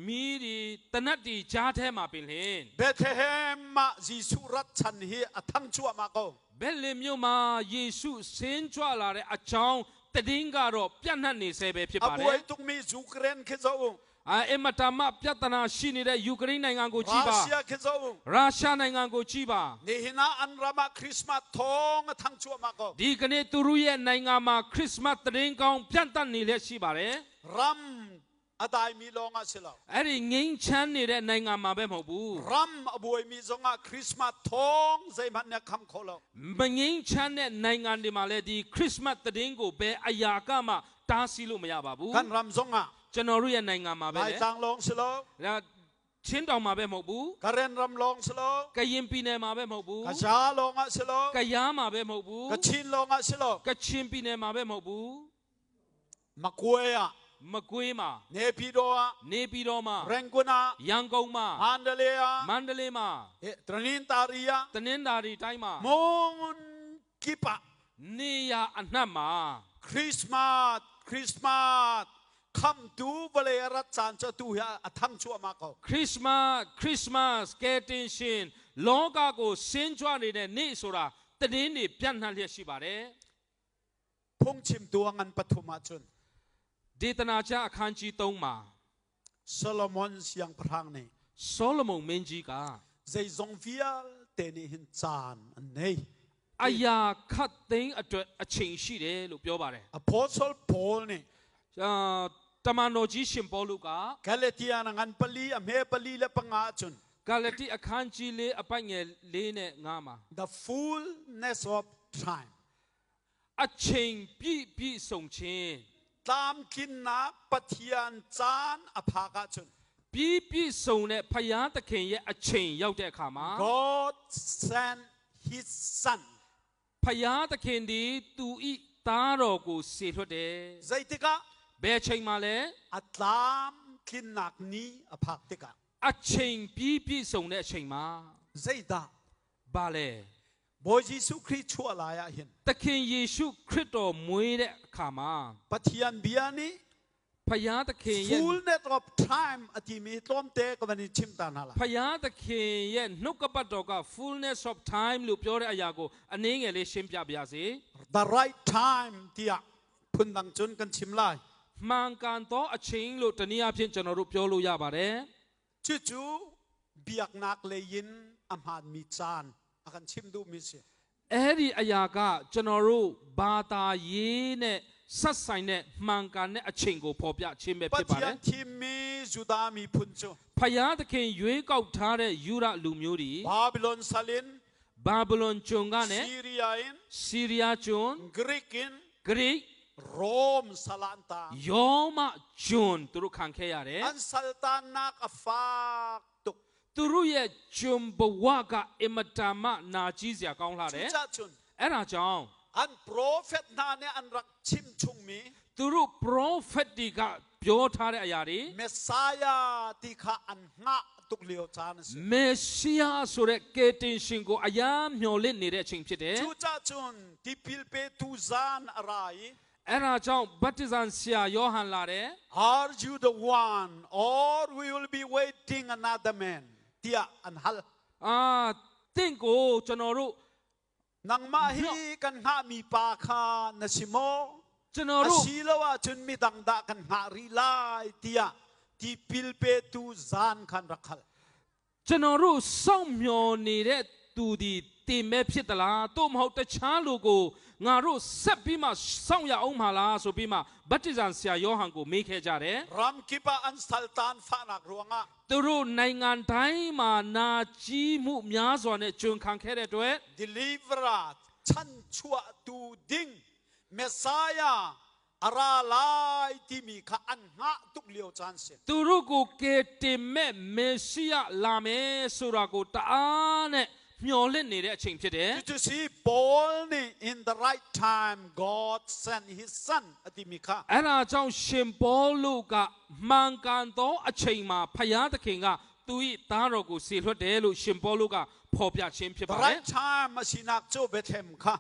မီးဒီတနတ်ဒီကြားထဲမှာပင်လင် bethlehem ma jisu rat chan hi athang chu ma ko ဘယ်လင်မြို့မှာယေရှုဆင်းကြွလာတဲ့အကြောင်းတည်င်းကတော့ပြန့်နှံ့နေဆဲပဲဖြစ်ပါတယ် abuai tuk mi ukraine ke zo အင်မတန်မှပြဿနာရှိနေတဲ့ယူကရိန်းနိုင်ငံကိုကြည့်ပါ russia ke zo ရုရှားနိုင်ငံကိုကြည့်ပါ ni hina an rama christmas thong athang chu ma ko ဒီကနေ့သူတို့ရဲ့နိုင်ငံမှာခရစ်စမတ်တည်င်းကောင်းပြန့်တတ်နေလျက်ရှိပါတယ် ram adai mi lo nga selo အဲ့ဒီငိမ့်ချမ်းနေတဲ့နိုင်ငံမှာပဲမဟုတ်ဘူး ram abuai mi zonga christmas thong zai man ne kham kholo မငိမ့်ချမ်းတဲ့နိုင်ငံတွေမှာလည်းဒီခရစ်စမတ်တည်င်းကိုဘယ်အရာကမှတားဆီးလို့မရပါဘူး kan ram zonga ကျွန်တော်တို့ရဲ့နိုင်ငံမှာပဲ bai tang long selo ချင်းတောင်မှာပဲမဟုတ်ဘူး karen ram long selo ကရင်ပြည်နယ်မှာပဲမဟုတ်ဘူး ka cha lo nga selo ကယားမှာပဲမဟုတ်ဘူး ka chin lo nga selo ကချင်ပြည်နယ်မှာပဲမဟုတ်ဘူး makwe ya မကွေးမှာ ne pi do နေပြည်တော်မှာ renguna ရန်ကုန်မှာ mandale ya မန္တလေးမှာ tranin taria တနင်္သာရီတိုင်းမှာ mon kipa နေရအနှံ့မှာ christmas come to vale rat chan cha tu ya athang chu ma ko ခရစ်စမတ်ကယ်တင်ရှင်လောကကိုဆင်းကြွနေတဲ့နေ့ဆိုတာတည်င်းတွေပြန့်နှံ့လျက်ရှိပါတယ် phung chim tuangan pathuma chun ဒေသနာကျအခန်းကြီး3မှာ solomon siang prang ne ဆောလမုန်မင်းကြီးက zai zong vial te ni hin chan nei အရာခတ်သိမ်းအတွက်အချိန်ရှိတယ်လို့ပြောပါတယ် apostle paul ne တမန်တော်ကြီးရှင်ပေါလုက galatia na ngan pali ame pali le panga chun ဂါလတိအခန်းကြီး4အပိုက်ငယ်4နဲ့5မှာ the fullness of time အချိန်ပြည့်စုံခြင်း tam kin na pathian chan aphaga chun ပြည့်စုံတဲ့ဖယားသခင်ရဲ့အချိန်ရောက်တဲ့အခါမှာ god sent his son ဖယားသခင်ဒီသူဤသားတော်ကိုစေလွှတ်တယ် zaitika ဘယ်အချိန်မှာလဲ atlam kin nak ni aphak tika အချိန်ပြည့်စုံတဲ့အချိန်မှာ zaida ဘာလဲ boy jisu christ chua la ya hin သခင်ယေရှုခရစ်တော်မွေးတဲ့အခါမှာ pathian biani ဖယားသခင်ရဲ့ fullness of time atimi tom te ko bani chimta na la ဖယားသခင်ရဲ့နှုတ်ကပတ်တော်က fullness of time လို့ပြောတဲ့အရာကိုအနည်းငယ်လေးရှင်းပြပါရစေ the right time tia phundang chun kan chimlai မှန်ကန်သောအချိန်လို့တနည်းအားဖြင့်ကျွန်တော်တို့ပြောလို့ရပါတယ် chu biak nak le yin amhan mi chan akan chim du mi se အဲ့ဒီအရာကကျွန်တော်တို့ဘာသာရေးနဲ့ ဆက်ဆိုင်တဲ့မှန်ကန်တဲ့အချိန်ကိုဖော်ပြခြင်းပဲ ปะ ဖြစ်ပါ เทีย တယ် นทีมีจุดามีพุนโจ ဖယားသခင်ရွေးကောက်ထားတဲ့ယူရလူမျိုးတွေ บาบิโลนซาลิน ဘာဘလွန်ကျွန်းကနဲ့ ซีเรียอิน ဆီးရီးယားကျွန်း กรีกอิน ဂရိ โรมสลานตา ယောမကျွန်းသူတို့ခံခဲ့ရတယ် อันสัลตานักฟากตุก သူတို့ရဲ့ကျွန်းဘဝကအင်မတန်မှနာကြီးစရာကောင်းလာတယ် จุจ้าจุน အဲ့ဒါကြောင့် อันโปรเฟตนาเนี่ยอันรักชิมชุงมี သူတို့ prophet တွေကပြောထားတဲ့အရာတွေ เมสายาติคาอันงะตุกเลียวจานสิ မေရှိယဆိုတဲ့ကယ်တင်ရှင်ကိုအယံမျှော်လင့်နေတဲ့အချိန်ဖြစ်တယ် จุจ้าจุนที่พิลเปตูซานอะไร အဲ့ဒါကြောင့်ဗတ္တိဇံဆရာယောဟန်လာတယ် Are you the one or we will be waiting another man เตียอันฮัล တင့်ကိုကျွန်တော်တို့ นังมาฮีกันหามีปาคานสิโม ကျွန်တော် อา တို့ ชีลว่าจุนมีดังดากันหารีไลเตียที่พิลเปตูซานคันรักฮัล ကျွန်တော်တို့စောင့်မျှော်နေတဲ့သူဒီတင်မဲ့ဖြစ်သလားတို့မဟုတ်တခြားလူကိုငါတို့ဆက်ပြီးမှစောင့်ရအောင်မလားဆိုပြီးမှဗတ္တိဇံဆရာယောဟန်ကိုမေးခဲ့ကြတယ် รัมกิปะอันสัลตานฟานักรวงะ သူတို့နိုင်ငံတိုင်းမှာนาကြီးမှုများစွာနဲ့ကျွန်ခံခဲ့တဲ့အတွက် deliverer ชันชัวตูดิงเมสายาอาราไลที่มีข้าอันงะตุกเลียวจานเสีย သူတို့ကိုကယ်တင်မဲ့မေရှိယလာမယ်ဆိုတာကိုတအားနဲ့မျှော်လင့်နေတဲ့အချိန်ဖြစ်တယ် You to see Paul in the right time God sent His Son อติมิข้า အဲ့ဒါကြောင့်ရှင်ပေါလုကမှန်ကန်သောအချိန်မှာဖယားသခင်ကသူ၏သားတော်ကိုစေလွှတ်တယ်လို့ရှင်ပေါလုကဖော်ပြခြင်းဖြစ် The ပါတယ် right time มาสินักโจเบเทมข้า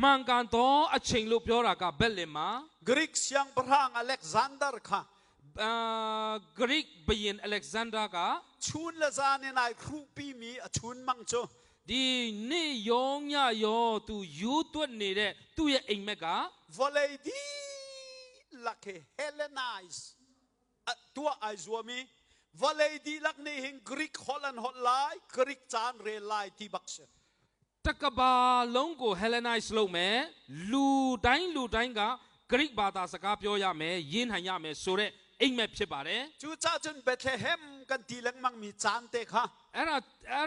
မှန်ကန်သောအချိန်လို့ပြောတာကဘက်လင်မှာ กรีกเสียงพระอเล็กซานเดอร์ข้า ဂရိဘယင်အလက်ဇန်ဒါက ชุนละจานนายครูปีมีชุนมังโจ ဒီနေ့ရောညရောသူယူသွက်နေတဲ့သူ့ရဲ့အိမ်မက်က Voledi lak Hellenais tua ai zuami Voledi lak ni hing Greek Holland hotlai Greek chan relai ti bakse တကဘာလုံးကို Hellenize လုပ်မယ်လူတိုင်းကဂရိဘာသာစကားပြောရမယ်ယဉ်ဟန်ရမယ်ဆိုတဲ့အိမ်မက်ဖြစ်ပါတယ် chu cha chun Bethlehem kan ti lang mang mi chan te kha အဲ့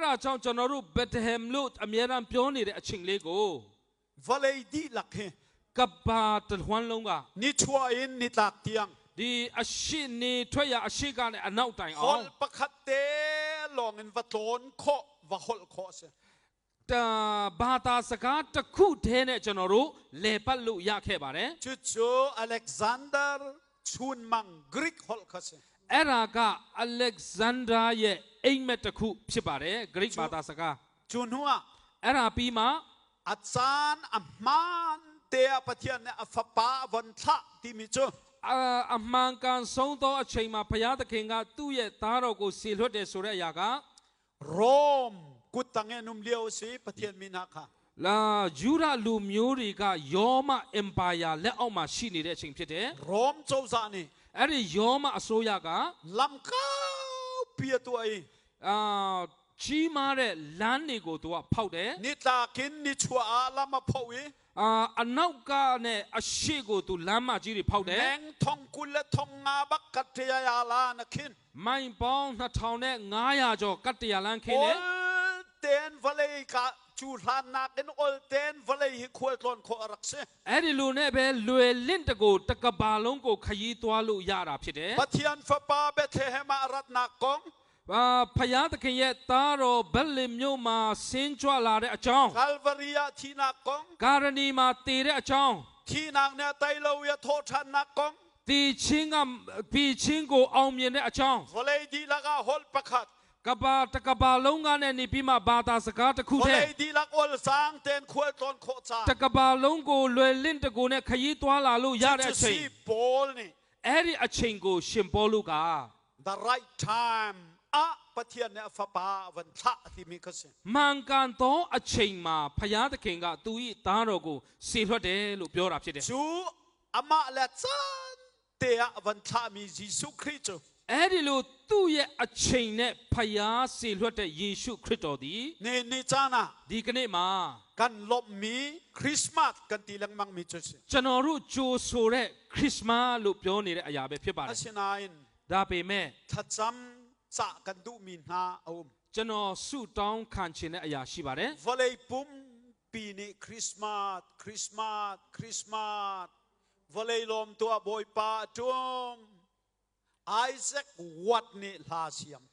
ဒါကြောင့်ကျွန်တော်တို့ဘက်တဟမ်လို့အမြဲတမ်းပြောနေတဲ့အချိန်လေးကို Voledi lak he ကဘာတလွမ်းလုံးက ni chua in ni tak tiang ဒီအရှိနေထွက်ရအရှိကနဲ့အနောက်တိုင်အောင် hol pakhat te long in vaton kho va hol kho se တာဘာသာစကားတစ်ခုတည်းနဲ့ကျွန်တော်တို့လေပတ်လို့ရခဲ့ပါတယ် chu chu Alexander chun mang Greek hol kha se အဲ့ဒါကအလက်ဇန်ဒရာရဲ့အိမ်မက်တစ်ခုဖြစ်ပါတယ်ဂရိဘာသာစကား chun hua အဲ့ဒါပြီးမှ อาจารย์อมานเตียปะเทียนเนี่ยอฟปาวันทะที่มีจู အမှန်ကန်ဆုံးသောအချိန်မှာဘုရားသခင်ကသူ့ရဲ့သားတော်ကိုဆေလွတ်တယ်ဆိုတဲ့အရာက โรมกุตังเงนุมเลียวสีปะเทียนมินาค่ะ လာယူရလူမျိုးတွေကယောမအင်ပါယာလက်အောက်မှာရှိနေတဲ့အချိန်ဖြစ်တယ် โรมโจซานี่ အဲ့ဒီယောမအစိုးရက ลำข้าวเปียตัวเอง ကြီးမားတဲ့လမ်းတွေကိုသူကဖောက်တယ် นิตากินนิชัวอาลามาพวี အနောက်ကနဲ့အရှိကိုသူลမ်းမကြီးတွေဖောက်တယ် แมงทองกุลและทองงาบักกัตยายาลานะคิน မိုင်ပေါင်း2500ကျော်ကတ္တရာလမ်းခ โอ င်းတယ် ลเตนวเลกาจูลานาเป็นโอลเตนวเลฮิควตอนโคอรักเซ အဲ့ဒီလိုနဲ့ပဲလွယ်လင့်တကိုတကဘာလုံးကိုခยีသွားလို့ရတာဖြစ်တယ် ปะเทียนฟปาเบเทเฮมารัตนากอง ဖယားသခင်ရဲ့သားတော်ဗက်လင်မြို့မှာဆင်းကြွလာတဲ့အကြောင်း Calvaria ที่นากอง ကာရဏီမှာတည်တဲ့အကြောင်း ที่นางเนี่ยไตเราเวโทชันนากอง တည်ချင်းကိုအောင်မြင်တဲ့အကြောင်း วเลดีลักฮอลประคัด တကဘာလုံးကနဲ့နေပြီးမှဘာသာစကားတစ်ခု ว တ เล ည်း ดีลักอลสางเตนควตอนโคจา တကဘာလုံးကိုလွယ်လင့်တကိုနဲ့ခยีသွားလာလို့ရတဲ့အချိန် โปลนี่ အဲ့ဒီအချိန်ကိုရှင်ပေါလုက the right time อะปะเทียนเนี่ยฟปาวันทะที่มีกสิ မှန်ကန်သောအချိန်မှာဖယားသခင်ကသူ၏သားတော်ကိုဆေလွှတ်တယ်လို့ပြောတာဖြစ်တယ် จูอามาและจันเตียวันทะมียิสุคริสต์ အဲ့ဒီလိုသူ့ရဲ့အချိန်နဲ့ဖယားဆေလွှတ်တဲ့ယေရှုခရစ်တော်သည် นี่จานะ ဒီကနေ့မှာ ก กันลบมีคริสต์มาสกันตีลังมังมีจุดสิ ကျွန်တော်တို့ကြိုဆိုတဲ့ခရစ်မတ်လို့ပြောနေတဲ့အရာပဲဖြစ်ပါတ อา ယ် ชินาอิน ဒါပေမဲ့ ถ้าจำจะกันดูมีนาเอา ကျွန်တော်ဆုတောင်းခံခြင်းတဲ့အရာရှိပါတယ် วเลยปุ่มปีนี้คริสต์มาสคริสต์มาสคริสต์มาสวเลยลมตัวบอยปาจุมไอแซควัดนี่ลาเซียม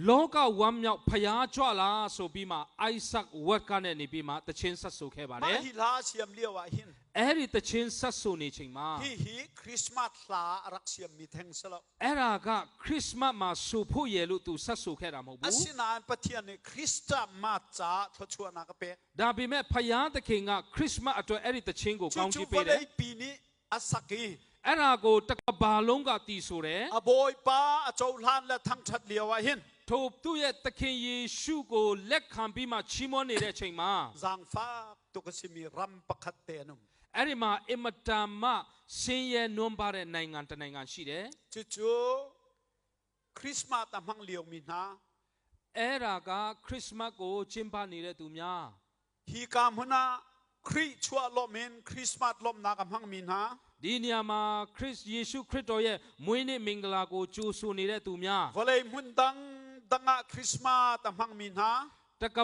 လောကဝမ်းမြောက်ဖျားကြွလာဆိုပြီးမှအိုက်ဇက်ဝတ်ကနေနေပြီးမှတခြင်းဆက်ဆိုခဲ့ပါတ มา ယ် ฮิลาเซียมเลียวว่าหิน အဲ့ဒီတခြင်းဆက်ဆိုနေချိန်မှာ ฮีคริสต์มาสลารักเซียมมีแทงสลับ အဲ့ဒါကခရစ်မတ်မှာဆိုဖို့ရလို့သူဆက်ဆိုခဲ့တာမဟုတ် อา ဘူး ชินาปะเทียนนี่คริสต์มาสจ้าทชวนากเปะ ဒါပေမဲ့ဖျားသခင်ကခရစ်မတ်အတွက်အဲ့ဒီတခြင်းကိုကောင်းချီး ว ပေးတ เล ယ် ยปีนี้อาสักี အဲ့ဒါကိုတကဘာလုံးကတီးဆိုတယ် อบอยปาโจลานและทั้งชัดเลียวว่าหิน ထိုသူ့ရဲ့သခင်ယေရှုကိုလက်ခံပြီးမှချီးမွမ်းနေတဲ့အချိန်မှာ จางฟ้าตุกสิมีรัมปะคัตเตนุม အဲ့ဒီမှာအင်မတန်မှဆင်းရဲနွမ်းပါတဲ့နိုင်ငံတစ်နိုင်ငံရှိတယ် จูคริสต์มาสตะมังเลียวมีนา အဲ့ဒါကခရစ်မတ်ကိုကျင်းပနေတဲ့သူများ ฮีกามหนาคริชัวลมเมนคริสต์มาสลมนากำมังมีนา ဒီနေရာမှာခရစ်ယေရှုခရစ်တော်ရဲ့မွေးနေ့မင်္ဂလာကိုကြိုဆိုနေတဲ့သူများ วเลยมุนดังดังคริสต์มาสตะมังมีนา တက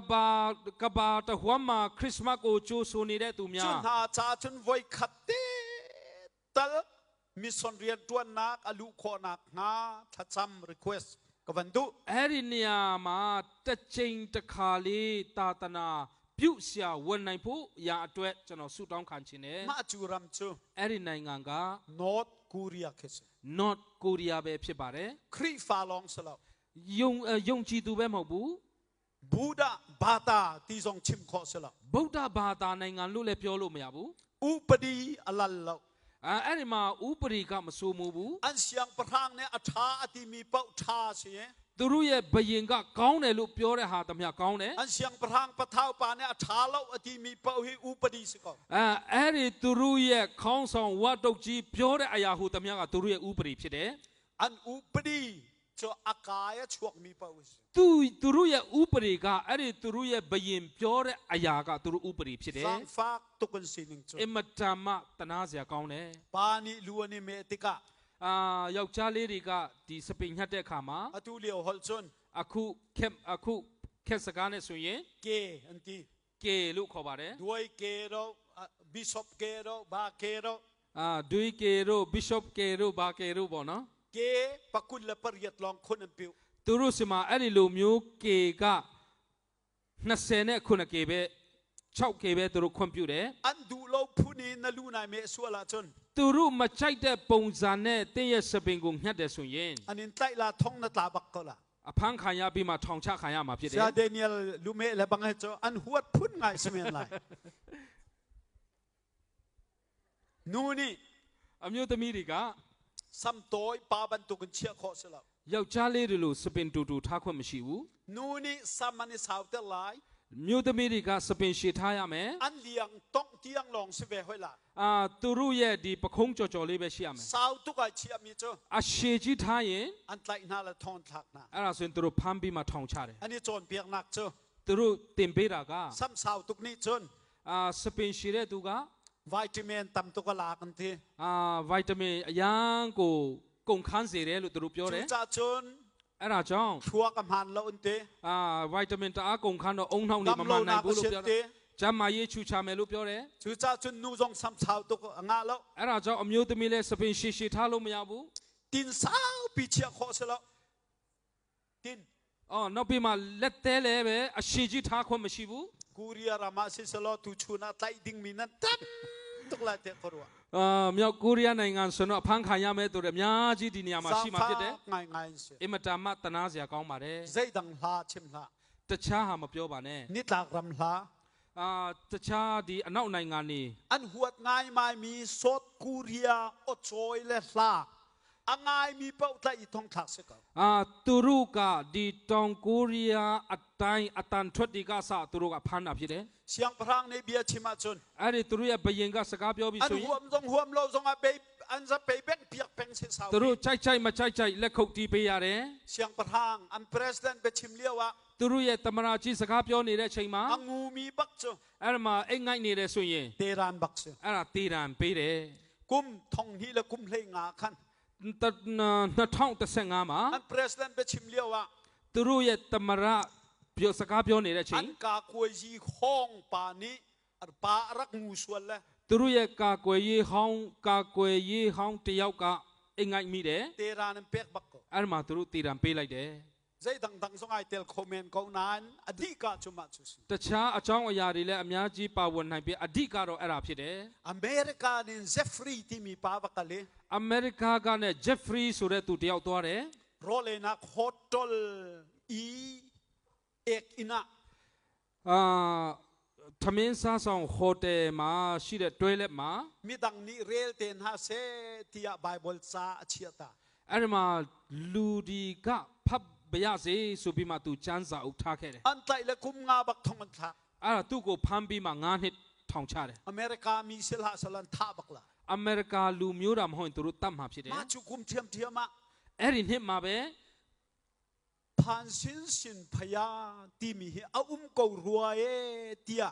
ဘာတဟွမ်းမှာခရစ်မတ်ကိုကြိုဆိုနေတဲ့သူများ จุนหาจาจุนไว้ขัดเตตลมิสอนเรียนตัวนักอลุโคนักงาทัดจำรีเควสกวันดู အဲ့ဒီနေရာမှာတစ်ချိန်တစ်ခါလေးတာသနာပြုတ်ရှာဝန်နိုင်ဖို့ရာအတွက်ကျွန်တော်ဆုတောင်းခံခြင်းနဲ့ มาจูรัมจู အဲ့ဒီနိုင်ငံက North Korea เคส North Korea ပဲဖြစ်ပါတယ် คริฟาลองสลับ ယုံကြည်သူပဲမဟုတ်ဘူး บูดาบาตาตีซองชิมขอสลับ ဗုဒ္ဓဘာသာနိုင်ငံလို့လည်းပြောလို့မရဘူး อุปดีอลัลลา အဲ့ဒီမှာဥပရိကမစိုးမိုးဘူး อันเสียงประทางเนี่ยอัฐาอติมีเป้าชาเสีย သူတို့ရဲ့ဘယင်ကကောင်းတယ်လို့ပြောတဲ့ဟာတမကောင်းတယ် อันเสียงประทางประเท้าปาเนี่ยอัฐาเราอติมีเป้าให้อุปดีสิก่อน အဲ့ဒီသူတို့ရဲ့ခေါင်းဆောင်ဝတ်တုတ်ကြီးပြောတဲ့အရာဟူတမကသူတို့ရဲ့ဥပရိဖြစ်တယ် อันอุปดีจะอากายช่วงมีเป้าสิ သူတို့ရဲ့ဥပရိကအဲ့ဒီသူတို့ရဲ့ဘယင်ပြောတဲ့အရာကသူတို့ဥပရိဖြစ်တယ် สร้างฟากตุกันสิหนึ่งจุด အင်မတန်မှတနာစရာကောင်းတယ် ปานิลัวนิเมติกะ ယောက်ျားလေးတွေကဒီစပင်ညှက်တဲ့အခါမှာ อตูเลียวฮอลซุน အခုခက်စကားနဲ့ဆိုရင် เกอันตี ကေလို့ခေါ်ပါတယ် ด้วยเกโรบิชอปเกโรบาเกโร ဒွေကေတို့ bishop ကေတို့ဘာကေတို့ပေါ့နော် เกปกุลละปริยัตลองคนอันปิว သူတို့စီမှာအဲ့ဒီလိုမျိုးကေက20နဲ့9ကေပဲ6ကေပဲသူတို့ခွင့်ပြုတယ် อันดูโลผู้นี้นลูนายเมสวลาจน သူတို့မချိုက်တဲ့ပုံစံနဲ့တင်းရဲ့စပင်ကိုညှက်တယ်ဆိုရင် อันนี้ไตลาทองนัตลาบักกละ အဖမ်းခံရပြီးမှထောင်ချခံရမှာဖြစ်တယ် ซาเดเนียลลูเมละบังให้จอันหัวพุ่นไงสมัยไรนู่นนี่ အမျိုးသမီးတွေက ซ้ำโตยปาบันตุกันเชียขอสลับ ယောက်ျားလေးတွေလို့စပင်တူတူထားခွင့်မရှိဘူး นู่นนี่ซ้ำมันนี่สาวเตลาย မျိုးသမီးတွေကစပင်ရှည်ထားရမယ် อันเลียงต้องเตียงลองสิเวห้อยละ သူတို့ရဲ့ဒီပခုံးကြော်ကြော်လေးပဲရှိရမယ် สาวตุกไอเชียมีจ้ အရှည်ကြီးထားရင် อันไตนาละทอนทักนะ အဲ့ဒါဆိုရင်သူတို့ဖမ်းပြီးမှထောင်ချတယ် อันนี้โจนเปียกหนักจ้ သူတို့တင်ပေးတာက ซ้ำสาวตุกนี่จน စပင်ရှည်တဲ့သူက วิตามินต่ำตุกลากันที ဗိုက်တမင်အရန်ကိုကုန်ခန်းစေတယ်လို့သူတို့ပြော จู တယ် จ่าจน အဲ့ဒါကြောင့် ชัวกับหันละอุนเต ဗိုက်တမင်တအားကုန်ခန်းတော့အုံနှောင်းနေမ ดำ မှ โล န်နို นาง ก ဘူးလို့ เช ပြော เต တယ်ကျမ်းမာရေးချူချမယ်လို့ပြောတယ် จูจ่าจนนูจงซ้ำสาวตุกงาแล้ว အဲ့ဒါကြောင့်အမျိုးသမီးလည်းစပင်ရှည်ရှည်ထားလို့မရဘူး ตินสาวปีเชียขอสละติน နောက်ပြီးမှလက်သေးလည်းပဲအရှည်ကြီးထားခွင့်မရှိဘူး กูเรียรามาสิสละตูชูนาไตดิ้งมีนันตั้มตุกลาเตกรัว မြောက်ကိုရီးယားနိုင်ငံဆိုတော့အဖမ်းခံရမယ်ဆိုတော့အများကြီးဒီနေရာမှာရှိမှဖြစ်တယ် ง่ายง่ายสิ အင်မတန်မှတနာစရာကောင်းပါတယ် ใจดังลาชิมลา တခြားဟာမပြောပါနဲ့ นิตากรำลา တခြားဒီအနောက်နိုင်ငံနေ อันหัวง่ายไม่มีสดกูเรียอดโอยและลาอันง่ายมีเป้าใจทองถักเสก သူတို့ကဒီတောင်ကိုရီးယားအတိုင်းအတန်ထွက်ဒီကစသူတို့ကဖမ်းတာဖြစ်တယ် เสียงพรังในเบียชิมาจน အဲ့ဒီသူတို့ရဲ့ဘယင်ကစကားပြောပြီး อัน ဆိုရ หั င် วมจงหัวมโลจงอาเปอันจะไปเป็นเปียกเป็นเสียสาว သူတို့ကြိုက်မကြိုက်လက်ခုပ်တီးပေးရတယ် เสียงประทางอันประธานไปชิมเลี้ยวว่า သူတို့ရဲ့တမနာကြီးစကားပြောနေတဲ့အချိန်မှာ angumi bakcho အဲ့ဒါမှာအိမ်ငိုက်နေတယ်ဆိုရင် teran bakse အဲ့ဒါတေတံပေးတယ် kum thong hi le kum hlei nga khan 2015မှာ an president be chimliawa သူတို့ရဲ့တမနာပြောစကားပြောနေတဲ့အချိန် an ka koi ji khong pa ni ar pa rak ngu swal le သူတို့ရဲ့ကာကွယ်ရေးဟောင်းတယောက်ကအိမ်ငိုက်မိတယ် teran pek bakko အဲ့ဒါမှာသူတို့တေတံပေးလိုက်တယ် zai dang dang songai tel comment ko nan adika chuma chus တခြားအကြောင်းအရာတွေလည်းအများကြီးပါဝင်နိုင်ပြီးအဓိကတော့အဲ့ဒါဖြစ်တယ် america nin jeffrey timi pa bakale အမေရိကကနဲ့ Jeffrey ဆိုတဲ့သူတယောက်သွားတယ် role na hotel e ek ina သမင်းစားဆောင်ဟိုတယ်မှာရှိတဲ့ toilet မှာ midang ni rel ten ha se tia bible sa achiata အဲ့ဒီမှာလူဒီကဖတ်ပါရစေဆိုပြီးမှသူစမ်းစာအုပ်ထားခဲ့တယ် an tai le kum nga bak thong an tha အဲ့ဒါသူ့ကိုဖမ်းပြီးမှ9နှစ်ထောင်ချတယ် america mi sel ha salan tha bakla အမေရိကလူမျိုးတာမဟုတ်ရင်သူတို့တတ်မှာဖြစ်တယ် ma chu kum thiam thiama အဲ့ဒီနှစ်မှာပဲ phan sin sin phaya ti mi hi a ko ruwa e tia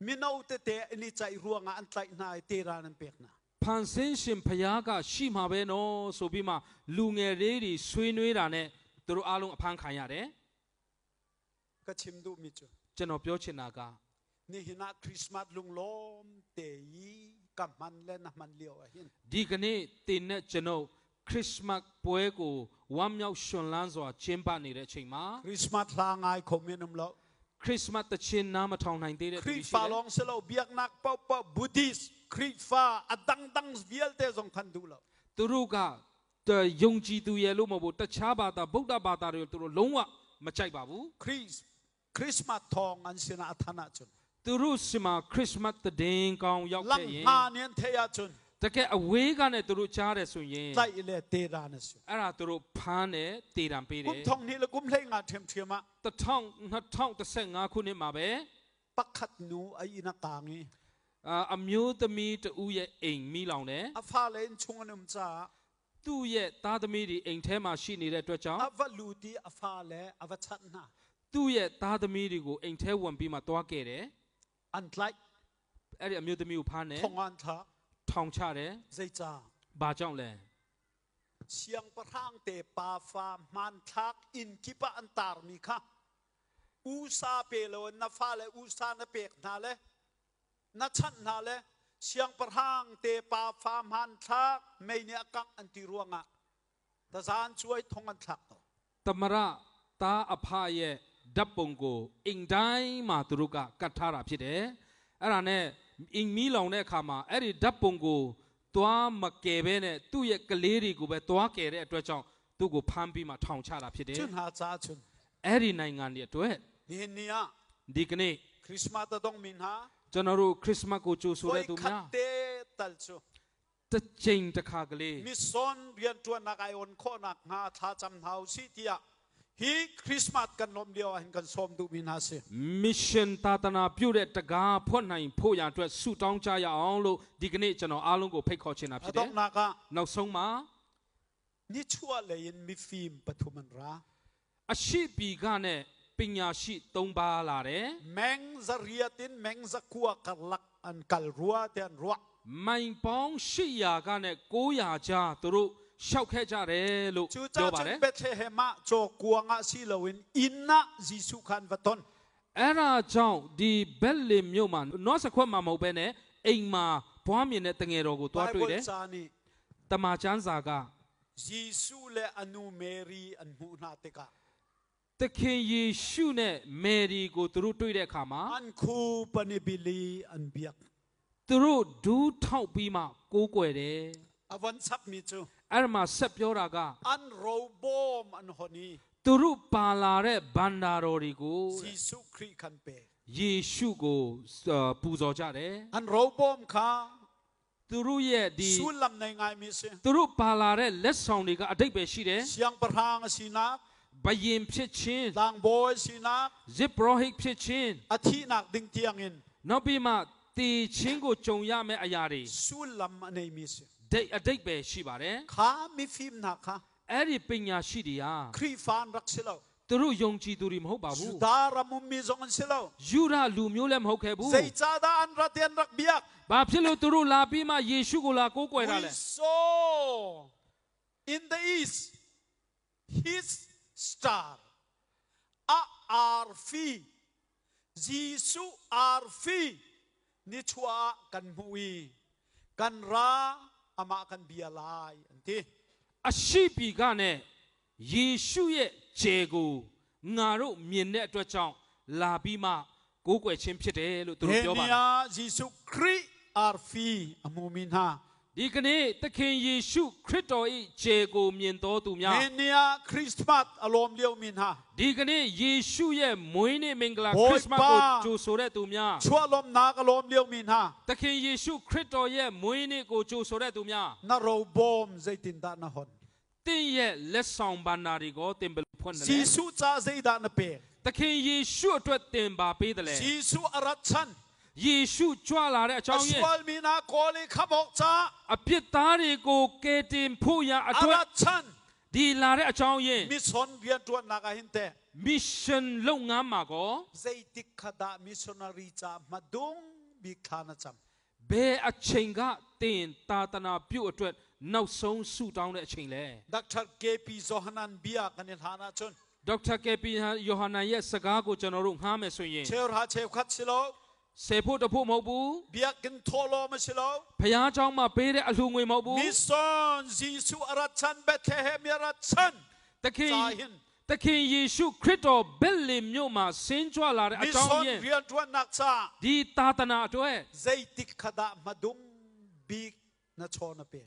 minau te te ni chai ruwa nga an tai na te ran an pek na ဖန်ဆင်းရှင်ဖယားကရှိမှာပဲနော်ဆိုပြီးမှလူငယ်လေးတွေဆွေးနွေးတာနဲ့သူတို့အားလုံးအဖမ်းခံရတယ် ka chim du mi chu ကျွန်တော်ပြောချင်တာက ni hina christmas lung lom te yi ka man le na man lio a hin ဒီကနေ့တင်နဲ့ကျွန်တော်ခရစ်စမတ်ပွဲကိုဝမ်းမြောက်ရှင်လန်းစွာကျင်းပနေတဲ့အချိန်မှာ christmas la ngai khomenum lo ခရစ်စမတ်တခြင်းနားမထောင်နိုင်သေးတဲ့သူ Krit ရှိ fa တယ် long selo biak nak pau pau Buddhist Krit fa adang dang viel te zong khan du lo သူတို့ကယုံကြည်သူရဲ့လို့မဟုတ်ဘူးတခြားဘာသာဗုဒ္ဓဘာသာတွေသူတို့လုံးဝမကြိုက်ပါဘူး Christmas thong an sina athana chun သူတို့စီမှာခရစ်စမတ်တည်င်းကောင်းရောက် lang ခဲ့ရင် ha nien the ya chun တကယ်အဝေးကနဲ့သူတို့ကြားတယ်ဆိုရင် tai le te ra na su အဲ့ဒါသူတို့ဖမ်းတယ်တေတံပေးတယ် kum thong ni le kum hlei nga them thiama 2015ခုနှစ်မှာပဲ pakhat nu ai na kangi အမျိုးသမီးတူရဲ့အိမ်မိလောင်တယ် afa le chung anum cha သူ့ရဲ့သားသမီးတွေအိမ်ထဲမှာရှိနေတဲ့အတွက်ကြောင့် avaluti afa le avachat na သူ့ရဲ့သားသမီးတွေကိုအိမ်ထဲဝင်ပြီးမှတွားခဲ့တယ် an tlai အဲ့ဒီအမျိုးသမီးကိုဖမ်းတယ် thong an tha ထောင်ချတယ် zai cha ဘာကြောင့်လဲ siang parang te pa fa man thak in kipa an tar mi kha usa pe lo na fa le usa na pek na le na chan na le siang parang te pa fa man thak mei ne akak an ti ruanga ta zan chuai thong an thak to တမရသားအဖရဲ့ဓာတ်ပုံကိုအိမ်တိုင်းမှာသူတို့ကကတ်ထားတာဖြစ်တယ်အဲ့ဒါနဲ့အိမ်မီးလောင်တဲ့အခါမှာအဲ့ဒီဓာတ်ပုံကိုသွားမကယ်ဘဲနဲ့သူ့ရဲ့ကလေးတွေကိုပဲသွားကယ်တဲ့အတွက်ကြောင့်သူ့ကိုဖမ်းပြီးမှထောင်ချတာဖြစ်တယ် chun ha cha chun အဲ့ဒီနိုင်ငံတွေအတွက် ni nia ဒီကနေ့ christmas ta dong min ha ကျွန်တော်တို့ခရစ်စမတ်ကိုကြိုဆိုတဲ့သူများ te tal chu တစ်ချိန်တစ်ခါကလေး mi son rian tuan na kai on kho nak nga tha cham hau si tia hi christmas kan lom dio hin kan som du min ha se mission တာတနာပြုတဲ့တကားဖွင့်နိုင်ဖို့ရန်အတွက်ဆုတောင်းကြရအောင်လို့ဒီကနေ့ကျွန်တော်အားလုံးကိုဖိတ်ခေါ်ချင်တာဖြစ်တယ် adong na ka နောက်ဆုံးမှာ ni chua le in mi film pathuman ra အရှိပီကနဲ့ပညာရှိ၃ပါးလာတယ် meng zariatin meng zakua kalak an kalrua te an ruak မိုင်ပေါင်း800ကနဲ့900ကြားသူတို့ရှောက်ခဲ့ကြတယ်လို့ chu ပြော cha ပါတ chun ယ် bethlehema cho kuanga silowin inna jisu khan vaton အဲ့ဒါကြောင့်ဒီဘက်လင်မြို့မှာနော့စခွက်မှာမဟုတ်ဘဲနဲ့အိမ်မှာဘွားမြင်တဲ့တငယ်တော်ကိုတွားတွေ့တယ် chani တမန်ကျမ်းစာက jisu le anu mary an mu na te ka သခင်ယေရှုနဲ့မယ်ရီကိုသူတို့တွေ့တဲ့အခါမှာ an khu panibili an biak သူတို့ဒူးထောက်ပြီးမှကိုးကွယ်တယ် avan sap mi chu အဲ့ဒါမှဆက်ပြောတာက an robom an honi သူတို့ပါလာတဲ့ဘန္တာတော်တွေကို jisu kri khan pe ယေရှုကိုပူဇော်ကြတယ် an robom kha သူတို့ရဲ့ဒီ sulam nei ngai mi se သူတို့ပါလာတဲ့လက်ဆောင်တွေကအတိတ်ပဲရှိတယ် siang parhang sinak ဘယင်ဖြစ်ခြင်း dang boy sinak ဇစ်ဘရဟိတ်ဖြစ်ခြင်း athi nak ding tiangin နောက်ပြီးမှတည်ခြင်းကိုကြုံရမယ့်အရာတွေ sulam anei mi se အတိတ်ပဲရှိပါတယ် kha mi film na kha အဲ့ဒီပညာရှိတွေက kri fan rak silo သူတို့ယုံကြည်သူတွေမဟုတ်ပါဘူး Judara mummi zongan silo. ယူဒလူမျိုးလည်းမဟုတ်ခဲ့ဘူး Zaichada an ratian rakbiak. ဘာဖြစ်လို့သူတို့လာပြီးမှယေရှုကိုလာကိုးကွယ်တာ We လဲ saw in the east his star. Arfi. Jisu arfi. Nichua kan hui. Kan ra ama kan bialai. Anti. အရှိပြီကနဲ့ယေရှုရဲ့ခြေကိုငါတို့မြင်တဲ့အတွက်ကြောင့်လာပြီးမှကိုးကွယ်ခြင်းဖြစ်တယ်လို့သူတို့ပြောပါတယ် Henia Jisu Kri arfi amuminha. ဒီကနေ့သခင်ယေရှုခရစ်တော်၏ခြေကိုမြင်တော်သူများ Henia Christmas alom liu minha. ဒီကနေ့ယေရှုရဲ့မွေးနေ့မင်္ဂလာ Boy ခရစ်စမတ်ကို pa ကြိုဆိုတဲ့သူများ Chua lom nak alom liu minha. သခင်ယေရှုခရစ်တော်ရဲ့မွေးနေ့ကိုကြိုဆိုတဲ့သူများ Na ro bom zaitin da na hon. တင်းရဲ့လက်ဆောင်ဘန္နာတွေကိုတင်ဘယ်လိုဖွင့်တယ်လဲ Jisu cha zaida na pe. သခင်ယေရှုအတွက်တင်ပါပေးတယ်လေ Jisu aratchan. ယေရှုကြွလာတဲ့အကြောင်းရင်း Aswal mina koli khamok cha. အပြစ်သားတွေကိုကယ်တင်ဖို့ရအတွက် Aratchan. ဒီလာတဲ့အကြောင်းရင်း Mission rian tuan naga hinte. mission လုပ်ငန်းမှာကော Zaitik khada missionary cha madung bikhana cham. ဘယ်အချိန်ကတင်သာသနာပြုအတွက်နောက်ဆုံးဆုတောင်းတဲ့အချိန်လဲ Dr. KP Zohanan Bia kanil hana chun. ဒေါက်တာကေပီယောဟန်နာရဲ့စကားကိုကျွန်တော်တို့ငှားမယ်ဆိုရင် Cheur ha cheu khat silo. ဆေဖို့တဖို့မဟုတ်ဘူး Bia kin tholo ma silo. ဖျားเจ้าမှာပေးတဲ့အလှငွေမဟုတ်ဘူး Mission Jisu aratchan Bethlehem aratchan. သခင် Zahin. သခင်ယေရှုခရစ်တော်ဘက်လင်မြို့မှာဆင်းကြွလာတဲ့အကြောင်း Mission ရင်း rian tuan nak cha. ဒီသာသနာအတွက် Zaitik khada madung big na chona pe.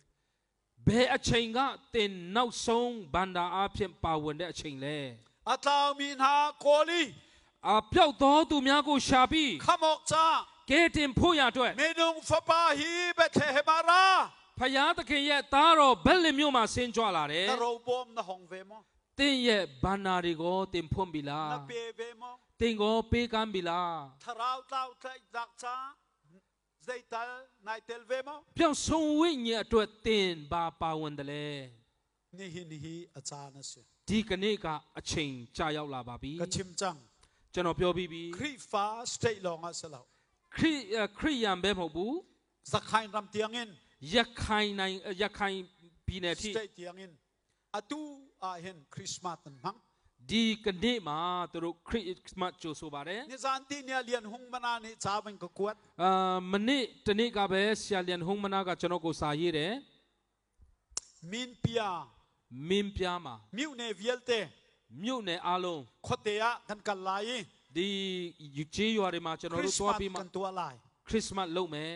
ဘယ်အချိန်ကတင်နောက်ဆုံးဘန္တာအဖြစ်ပါဝင်တဲ့အချိန်လဲ Atlaw min ha koli. အပြောက်တော်သူများကိုရှာပြီး Khamok cha. ကယ်တင်ဖို့ရအတွက် Medung fapa hi Bethlehem ara. ဖယားသခင်ရဲ့သားတော်ဘက်လင်မြို့မှာဆင်းကြွလာတယ် Na ro bom na hong ve mo. တင်းရဲ့ဘန္နာတွေကိုတင်ဖွင့်ပြီလား Na pe ve mo. တင်ကိုပေးကမ်းပြီလား Tharau tau thai dak cha. Zaital nai tel ve mo. ပြောင်းဆုံးဝိညာဉ်အတွက်တင်ပါပါဝင်တယ်လေ Ni hi acha na se. ဒီကနေ့ကအချိန်ကြာရောက်လာပါပြီ Kachim chang. ကျွန်တော်ပြောပြီးပြီ Kri fa stay long asalaw. ခရိယန်ပဲမဟုတ်ဘူး Zakhain ram tiangin. ရခိုင်ပြည်နယ်ထိ Stay tiangin. Atu ahen Christmas an mang. ဒီကနေ့မှာသူတို့ခရစ်မတ်ကြိုဆိုပါတယ် Ni zanti ni alian hung mana ni cha ban ko kuat. မနေ့တနေ့ကပဲဆရာလျန်ဟုံမနာကကျွန်တော်ကိုစာရေးတယ် Min pia. မင်းပြားမှာ Miu ne vielte. မြို့နယ်အားလုံး Khote ya kan kalai. ဒီကျေးရွာတွေမှာကျွန်တော်တို့သွား Christmas ပြီးမှ kan tua lai. ခရစ်စမတ်လုပ်မယ်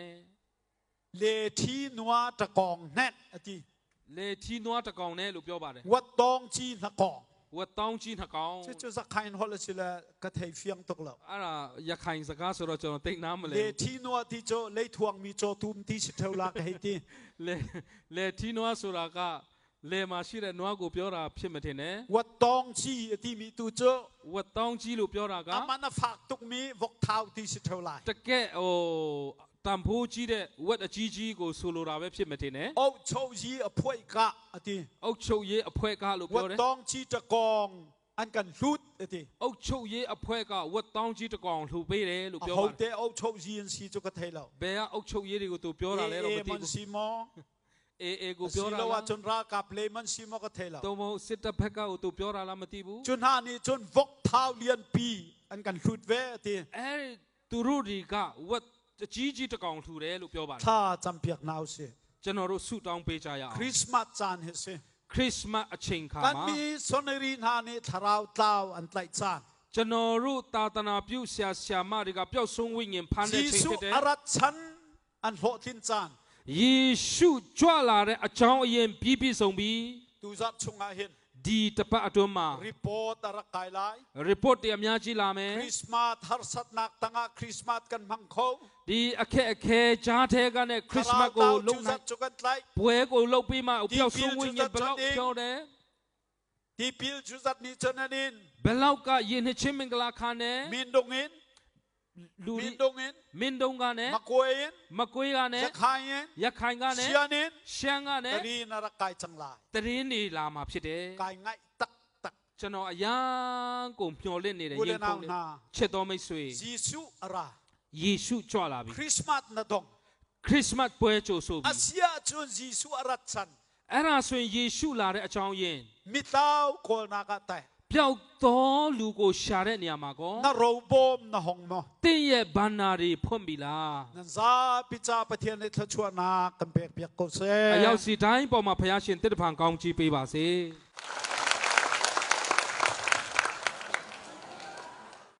Le thi noa ta kong net ati. လေထီနွားတစ်ကောင်နဲ့လို့ပြောပါတယ် Wat dong chi na kong. ဝတ်တောင်းကြီးနှစ်ကောင် Chu zakhain hol sila ka thai fiang tok lo. အဲ့ဒါရခိုင်စကားဆိုတော့ကျွန်တော်သိနားမလဲ Le thi noa ti cho le thuang mi cho tum ti si thau la ka hei ti. လေထီနွားဆိုတာကလေမှာရှိတဲ့နွားကိုပြောတာဖြစ်မထင်နဲ့ Wat dong chi ati mi tu cho. ဝတ်တောင်းကြီးလို့ပြောတာက Amana phak tuk mi vok thau ti si thau lai. တကယ်တန်ဖိုးကြီးတဲ့ဝတ်အကြီးကြီးကိုဆိုလိုတာပဲဖြစ်မထင်နဲ့ Au chou yi a phoi ka ati. အုတ်ချုပ်ရေးအဖွဲ့ကလို့ပြော Wat တယ် dong chi ta kong an kan lut ati. အုတ်ချုပ်ရေးအဖွဲ့ကဝတ်တောင်းကြီးတစ်ကောင်လှူပေးတယ်လို့ A ပြော ho ပါတယ် te au chou yi an si cho ka thai lo. ဘယ်ကအုတ်ချုပ်ရေးတွေကိုသူပြောတာလဲတော့မသိ man ဘူး si mo. အေကိုပြော Si တာ lo လား wa chun ra ka play man si mo ka thai lo. တော့မဟုတ်စစ်တပ်ဘက်ကကိုသူပြောတာလားမသိဘူး Chun ha ni chun vok thau lian pi an kan lut ve ati. အဲ့သူတို့တွေကဝတ်အကြီးကြီးတစ်ကောင်လှူတယ်လို့ပြောပါတယ် Tha champiak now se. ကျွန်တော်တို့ဆုတောင်းပေးကြရအောင် Christmas chan he se. ခရစ်စမတ်အချိန်ခါ Kan မှာ mi soneri na ni tharau tau an tlai chan. ကျွန်တော်တို့သာသနာပြုဆရာဆရာမတွေကပျောက်ဆုံးဝိညာဉ်ဖန်တဲ့ချိန် Jisu ဖြစ်တယ် arat chan an ho tin chan. ယေရှုကြွလာတဲ့အကြောင်းအရင်ပြီးပြည့်စုံပြီး Tu zat chunga hin. ဒီတပတ်အတွင်းမှာ Report ara kai lai. report တွေအများကြီးလာမယ် Christmas har sat nak tanga Christmas kan mang kho. ဒီအခက်အခဲကြားထဲကနဲ့ခရစ်စမတ်ကိုလုံနိုင် chukan tlai. ပွဲကိုလုပ်ပြီးမှပျောက်ဆုံးဝိညာဉ်ဘယ်လောက်ပြောတယ် Ti pil chuzat ni chananin. ဘယ်လောက်ကယဉ်နှစ်ချင်းမင်္ဂလာခါနဲ့ Min dongin. လူ Min dongin. မင်းတုံးကနဲ့ Makoyin. မကွေးကနဲ့ Zakhayin. ရခိုင်ကနဲ့ Sianin. ရှမ်းကနဲ့ Tari nara kai chang lai. တရင်းနေလာမှာဖြစ်တယ် Kai ngai tak tak ကျွန်တော်အရန်ကိုမျှော်လင့်နေတဲ့ Ule ရင်ခုန် nang တဲ့ na ချစ်တော်မိတ်ဆွေ Jisu ara ယေရှုကြွလာပြီ Christmas na dong ခရစ်စမတ်ပွဲကြိုဆိုပြီ Asia chun Jisu arat chan အဲ့ဒါဆိုရင်ယေရှုလာတဲ့အကြောင်းရင်း Mitaw kol na ka tay ပျောက်သောလူကိုရှာတဲ့နေရာမှာကော Na robom na hong mo တင်းရဲ့ဘန္နာတွေဖွင့်ပြီလား Nanza picha pathian ni thachua na kampek piak ko se အရောက်စီတိုင်းပေါ်မှာဘုရားရှင်တစ်တဖန်ကောင်းချီးပေးပါစေ